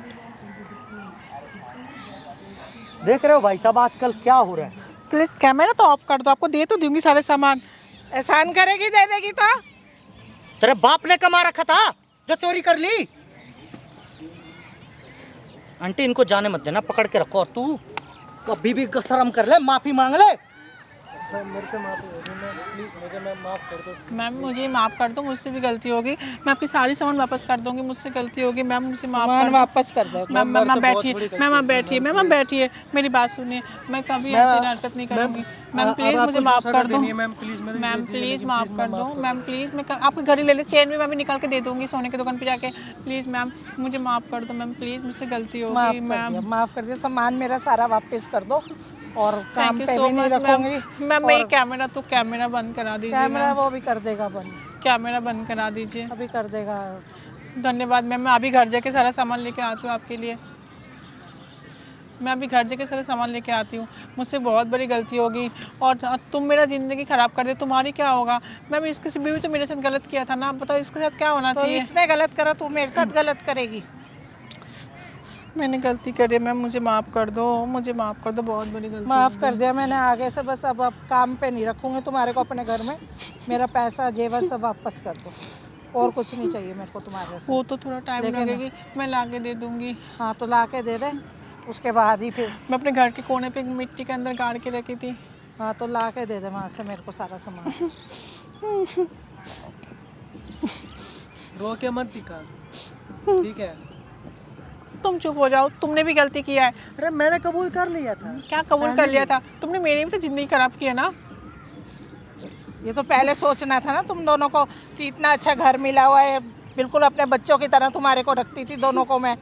[SPEAKER 1] देख रहे हो भाई साहब आजकल क्या हो रहा है?
[SPEAKER 2] प्लीज कैमरा तो ऑफ कर दो, आपको दे तो दूंगी सारे सामान।
[SPEAKER 3] एहसान करेगी, दे देगी तो।
[SPEAKER 1] तेरे बाप ने कमा रखा था जो चोरी कर ली। आंटी इनको जाने मत देना, पकड़ के रखो, और तू कभी भी शर्म कर ले, माफी मांग ले।
[SPEAKER 5] मेरे से माफ हो गई, प्लीज मुझे मैं माफ कर दो।
[SPEAKER 2] मैम मुझे माफ़ कर दो, मुझसे भी गलती होगी, मैं आपकी सारी सामान वापस कर दूंगी, मुझसे गलती होगी मैम, मुझे माफ़ कर दो।
[SPEAKER 3] वापस कर दो।
[SPEAKER 2] मैम मैम बैठिए, मैम आप बैठिए, मैम आप बैठिए, मेरी बात सुनिए, मैं कभी ऐसी हरकत नहीं करूँगी। मैम प्लीज़ मुझे माफ़ कर दो,
[SPEAKER 5] मैम प्लीज मेरे
[SPEAKER 2] मैम प्लीज़ माफ़ कर दो, मैम प्लीज़, मैं आपकी घड़ी ले ले, चेन भी मैं भी निकाल के दे दूँगी सोने की दुकान पे जाके। प्लीज़ मैम मुझे माफ़ कर दो, मैम प्लीज़, मुझसे गलती होगी मैम।
[SPEAKER 3] माफ कर दिया, सामान मेरा सारा वापस कर दो, और काम
[SPEAKER 2] थैंक यू
[SPEAKER 3] पे
[SPEAKER 2] सो
[SPEAKER 3] भी नहीं
[SPEAKER 2] मच मैम।
[SPEAKER 3] रखूंगी।
[SPEAKER 2] मैम मैं कैमरा तो कैमरा बंद करा दीजिए,
[SPEAKER 3] कैमरा वो भी कर देगा बंद,
[SPEAKER 2] कैमरा बंद करा दीजिए।
[SPEAKER 3] अभी कर देगा।
[SPEAKER 2] धन्यवाद मैम, मैं अभी घर जाके सारा सामान लेके आती हूँ आपके लिए। मैं अभी घर जाके सारा सामान लेके आती हूँ, मुझसे बहुत बड़ी गलती होगी, और तुम मेरा ज़िंदगी ख़राब कर दे, तुम्हारी क्या होगा? मैम इसके भी तो मेरे साथ गलत किया था ना, आप बताओ इसके साथ क्या होना
[SPEAKER 3] तो
[SPEAKER 2] चाहिए?
[SPEAKER 3] इसने गलत करा, तू मेरे साथ गलत करेगी?
[SPEAKER 2] मैंने गलती करी है मैम, मुझे माफ़ कर दो, मुझे माफ़ कर दो, बहुत बड़ी गलती
[SPEAKER 3] माफ़ कर दिया मैंने, आगे से बस अब काम पे नहीं रखूंगी तुम्हारे को अपने घर में। मेरा पैसा जेवर सब वापस कर दो, और कुछ नहीं चाहिए मेरे को तुम्हारे से।
[SPEAKER 2] वो तो थोड़ा टाइम लगेगी, मैं ला के दे दूँगी।
[SPEAKER 3] हाँ तो ला के दे दे, उसके बाद ही फिर।
[SPEAKER 2] मैं अपने घर के कोने पे एक मिट्टी के अंदर गाड़ के रखी थी।
[SPEAKER 4] हाँ तो ला के दे दे वहाँ से मेरे को सारा सामान।
[SPEAKER 5] रो के मत दिखा, ठीक है?
[SPEAKER 2] तुम चुप हो जाओ, तुमने भी गलती किया है।
[SPEAKER 5] अरे मैंने कबूल कर लिया था।
[SPEAKER 2] क्या कबूल कर लिया था? तुमने मेरी भी तो जिंदगी खराब की है ना।
[SPEAKER 3] ये तो पहले सोचना था ना तुम दोनों को कि इतना अच्छा घर मिला हुआ है, बिल्कुल अपने बच्चों की तरह तुम्हारे को रखती थी दोनों को मैं,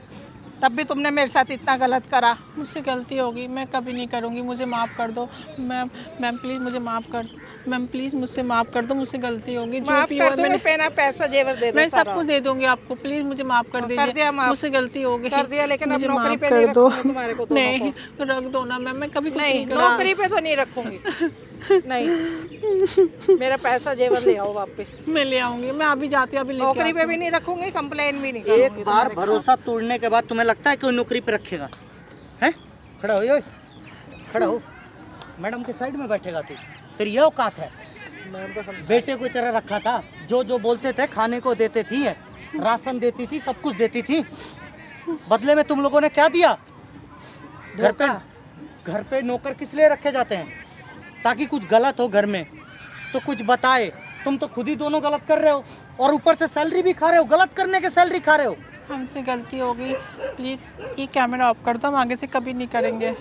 [SPEAKER 3] तब भी तुमने मेरे साथ इतना गलत करा।
[SPEAKER 2] मुझसे गलती होगी, मैं कभी नहीं करूँगी, मुझे माफ़ कर दो मैम। मैम प्लीज़ मुझे माफ़ कर दो मैम, प्लीज़ मुझसे माफ़ कर दो, मुझसे गलती होगी। जो
[SPEAKER 3] माफ
[SPEAKER 2] भी
[SPEAKER 3] कर
[SPEAKER 2] हो
[SPEAKER 3] दो,
[SPEAKER 2] मैंने
[SPEAKER 3] पेना पैसा जेवर दे दो,
[SPEAKER 2] मैं सब
[SPEAKER 3] सारा।
[SPEAKER 2] कुछ दे दूंगी आपको, प्लीज़ मुझे माफ़ कर
[SPEAKER 3] कर
[SPEAKER 2] दीजिए।
[SPEAKER 3] दिया माफ।
[SPEAKER 2] मुझसे गलती होगी।
[SPEAKER 3] कर दिया, लेकिन अब
[SPEAKER 2] मुझे
[SPEAKER 3] नौकरी
[SPEAKER 2] माफ़
[SPEAKER 3] पे
[SPEAKER 2] कर
[SPEAKER 3] नहीं
[SPEAKER 2] दो।
[SPEAKER 3] रखूंगी तुम्हारे को दोनों
[SPEAKER 2] नहीं
[SPEAKER 3] को।
[SPEAKER 2] रख दो ना मैम, मैं कभी कुछ
[SPEAKER 3] नहीं,
[SPEAKER 2] नहीं करा।
[SPEAKER 3] नौकरी पे तो नहीं रखूंगी। नहीं, मेरा पैसा जेवर ले आओ वापस।
[SPEAKER 2] मैं ले आऊंगी, मैं अभी जाती हूँ, अभी लेके
[SPEAKER 3] नौकरी
[SPEAKER 2] आती
[SPEAKER 3] पे
[SPEAKER 2] हूँ।
[SPEAKER 3] भी नहीं रखूंगी, कंप्लेन भी नहीं करूंगी।
[SPEAKER 1] एक बार भरोसा तोड़ने के बाद तुम्हें लगता है कि वो नौकरी पे रखेगा? हैं? खड़ा हो, यो खड़ा हो। मैडम के साइड में बैठेगा तू? तेरी ये औकात है? बेटे को तरह रखा था, जो जो बोलते थे खाने को देते थी, राशन देती थी, सब कुछ देती थी। बदले में तुम लोगों ने क्या दिया? घर पे नौकर किस लिए रखे जाते हैं? ताकि कुछ गलत हो घर में तो कुछ बताए। तुम तो खुद ही दोनों गलत कर रहे हो और ऊपर से सैलरी भी खा रहे हो, गलत करने के सैलरी खा रहे हो।
[SPEAKER 2] हमसे गलती हो गई, प्लीज़ ये कैमरा ऑफ कर दो, हम आगे से कभी नहीं करेंगे।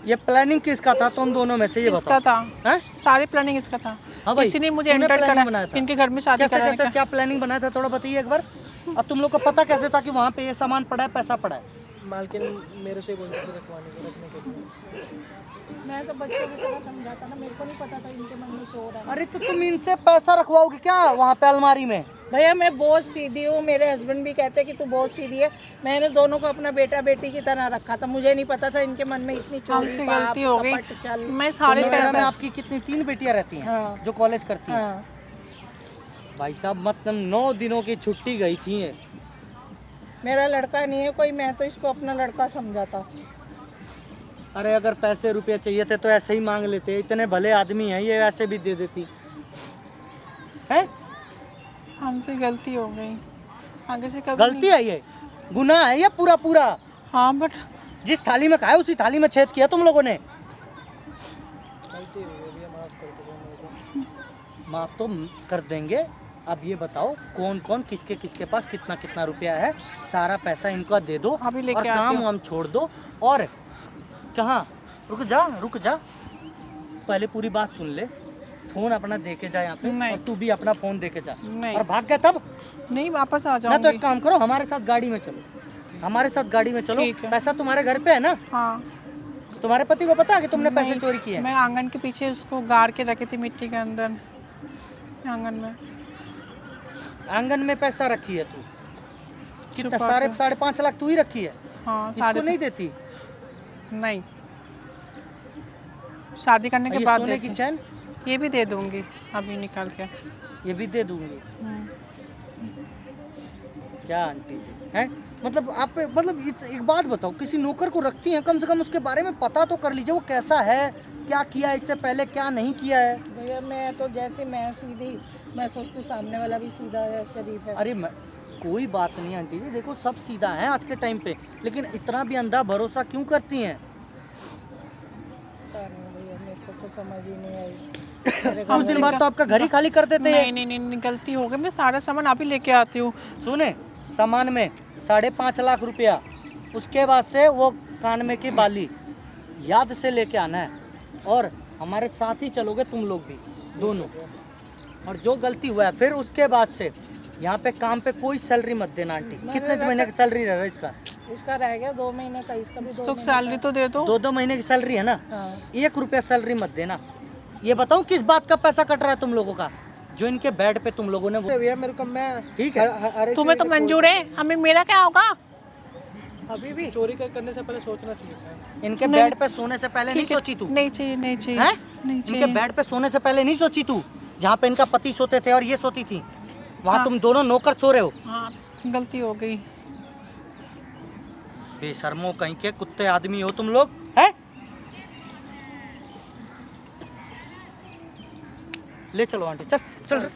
[SPEAKER 1] ये प्लानिंग किसका था तुम दोनों में से? ये
[SPEAKER 2] इसका
[SPEAKER 1] बताओ।
[SPEAKER 2] था,
[SPEAKER 1] हैं?
[SPEAKER 2] सारी प्लानिंग इसका था।
[SPEAKER 1] हाँ भाई,
[SPEAKER 2] इसी ने मुझे
[SPEAKER 1] तूने
[SPEAKER 2] एंटर
[SPEAKER 1] planning
[SPEAKER 2] करा
[SPEAKER 1] बनाया था।
[SPEAKER 2] इनके घर में शादी
[SPEAKER 1] कैसे
[SPEAKER 2] कराने
[SPEAKER 1] कैसे
[SPEAKER 2] का।
[SPEAKER 1] क्या प्लानिंग बनाया था थोड़ा बताइए एक बार। अब तुम लोग को पता कैसे था कि वहाँ पे ये सामान पड़ा है, पैसा पड़ा है?
[SPEAKER 5] मालकिन मेरे से बोलते थे रखने के लिए।
[SPEAKER 4] मैं तो बच्चों की तरह समझाता ना, मेरे को नहीं पता था इनके मन में चोर है।
[SPEAKER 1] अरे तो तुम इनसे पैसा रखवाओगे क्या वहाँ पे अलमारी में?
[SPEAKER 3] भैया मैं बहुत सीधी हूँ, मेरे हस्बैंड भी कहते हैं कि तू बहुत सीधी है। मैंने दोनों को अपना बेटा बेटी की तरह रखा था, मुझे नहीं पता था इनके मन में इतनी चोरी
[SPEAKER 2] हमसे
[SPEAKER 3] पाप,
[SPEAKER 2] गलती हो गई।
[SPEAKER 3] कपट, चल।
[SPEAKER 2] मैं सारे
[SPEAKER 1] नोएडा में
[SPEAKER 2] पैसे
[SPEAKER 1] आपकी कितनी 3 बेटियां रहती हैं
[SPEAKER 3] हाँ।
[SPEAKER 1] जो कॉलेज करती हैं?
[SPEAKER 3] हाँ।
[SPEAKER 1] भाई साहब मतलब 9 दिनों की छुट्टी गई थी ये।
[SPEAKER 3] मेरा लड़का नहीं है कोई, मैं तो इसको अपना लड़का समझाता।
[SPEAKER 1] अरे अगर पैसे रुपए चाहिए थे तो ऐसे ही मांग लेते, इतने भले आदमी हैं ये, ऐसे भी दे देती है।
[SPEAKER 2] हमसे गलती हो गई, आगे से कभी
[SPEAKER 1] गलती है ये, गुनाह है ये पूरा पूरा।
[SPEAKER 2] हाँ बट
[SPEAKER 1] जिस थाली में खाया उसी थाली में छेद किया तुम लोगों ने। माफ तो कर देंगे। अब ये बताओ कौन कौन किसके किसके पास कितना कितना रुपया है, सारा पैसा इनको दे दो
[SPEAKER 2] अभी लेके
[SPEAKER 1] और
[SPEAKER 2] आती
[SPEAKER 1] काम
[SPEAKER 2] हूँ।
[SPEAKER 1] वाम छोड़ दो। और कहाँ रुक जा, पहले पूरी बात सुन ले। फोन अपना दे के जा यहाँ पे,
[SPEAKER 2] नहीं।
[SPEAKER 1] और तू भी अपना फोन दे के जा।
[SPEAKER 2] नहीं।
[SPEAKER 1] और भाग गया तब
[SPEAKER 2] नहीं, वापस आ
[SPEAKER 1] ना तो
[SPEAKER 2] जाऊंगी।
[SPEAKER 1] एक काम करो, हमारे साथ गाड़ी में चलो, हमारे साथ गाड़ी में चलो।
[SPEAKER 2] ठीक है।
[SPEAKER 1] पैसा तुम्हारे घर पे है ना?
[SPEAKER 2] हाँ
[SPEAKER 1] तुम्हारे पति को पता है कि तुमने पैसे
[SPEAKER 2] नहीं,
[SPEAKER 1] चोरी किए हैं?
[SPEAKER 2] मैं आंगन के पीछे उसको गाड़ के रखी थी मिट्टी के अंदर, आंगन में।
[SPEAKER 1] आंगन में पैसा रखी है तू? कितना?
[SPEAKER 2] छुपा के।
[SPEAKER 1] 5.5 लाख तू ही रखी है?
[SPEAKER 2] हाँ
[SPEAKER 1] इसको
[SPEAKER 2] सारे
[SPEAKER 1] नहीं देती?
[SPEAKER 2] नहीं, शादी करने
[SPEAKER 1] और
[SPEAKER 2] के
[SPEAKER 1] ये
[SPEAKER 2] बाद
[SPEAKER 1] सोने की
[SPEAKER 2] देती।
[SPEAKER 1] चैन
[SPEAKER 2] ये भी दे दूंगी अभी निकाल के।
[SPEAKER 1] ये भी दे दूंगी।
[SPEAKER 2] हम्म।
[SPEAKER 1] क्या आंटी जी हैं? मतलब आप मतलब एक बात बताओ, किसी नौकर को रखती हैं, कम से कम उसके बारे में पता तो कर लीजिए वो कैसा है, क्या किया इससे पहले, क्या नहीं किया है।
[SPEAKER 3] भैया मैं तो जैसे मैं सीधी, मैं सोचती हूँ सामने वाला भी सीधा है, शरीफ है।
[SPEAKER 1] अरे कोई बात नहीं आंटी जी, देखो सब सीधा है आज के टाइम पे, लेकिन इतना भी अंधा भरोसा क्यों करती हैं?
[SPEAKER 3] पता नहीं भैया, मेरे को तो समझ ही नहीं आई।
[SPEAKER 1] कुछ दिन बाद तो आपका घर ही खाली कर देते हैं।
[SPEAKER 2] नहीं, गलती हो गई, मैं सारा सामान अभी लेके आती हूँ।
[SPEAKER 1] सुने, सामान में 5.5 लाख रुपया, उसके बाद से वो कान में की बाली याद से लेके आना है, और हमारे साथ ही चलोगे तुम लोग भी दोनों। और जो गलती हुआ है फिर उसके बाद से यहाँ पे काम पे कोई सैलरी मत देना आंटी। कितने महीने की सैलरी रह रहा है इसका?
[SPEAKER 3] इसका रह गया 2 महीने का, इसका भी 2
[SPEAKER 2] तो
[SPEAKER 3] महीने
[SPEAKER 2] सैलरी तो दे दो।
[SPEAKER 1] 2 महीने की सैलरी है ना?
[SPEAKER 3] हाँ।
[SPEAKER 1] 1 रुपया सैलरी मत देना। ये बताओ किस बात का पैसा कट रहा है तुम लोगों का, जो इनके बेड पे तुम लोगों ने
[SPEAKER 5] अरे भैया मेरे को, मैं
[SPEAKER 1] ठीक है।
[SPEAKER 5] अरे
[SPEAKER 2] तुम्हें तो मंजूर है, हमें मेरा क्या होगा?
[SPEAKER 5] अभी भी चोरी करने से पहले सोचना चाहिए था।
[SPEAKER 1] इनके
[SPEAKER 2] नहीं।
[SPEAKER 1] बेड पे सोने से पहले नहीं
[SPEAKER 2] ठीक है,
[SPEAKER 1] सोची तू?
[SPEAKER 2] नहीं चाहिए, नहीं चाहिए,
[SPEAKER 1] हैं?
[SPEAKER 2] नहीं
[SPEAKER 1] इनके
[SPEAKER 2] चाहिए।
[SPEAKER 1] बेड पे सोने से पहले नहीं सोची तू? जहाँ पे इनका पति सोते थे और ये सोती थी, वहाँ
[SPEAKER 2] हाँ।
[SPEAKER 1] तुम दोनों नौकर सो रहे हो।
[SPEAKER 2] हाँ गलती हो गई।
[SPEAKER 1] बेशर्मो कहीं के कुत्ते आदमी हो तुम लोग, हैं? ले चलो आंटी, चल चल।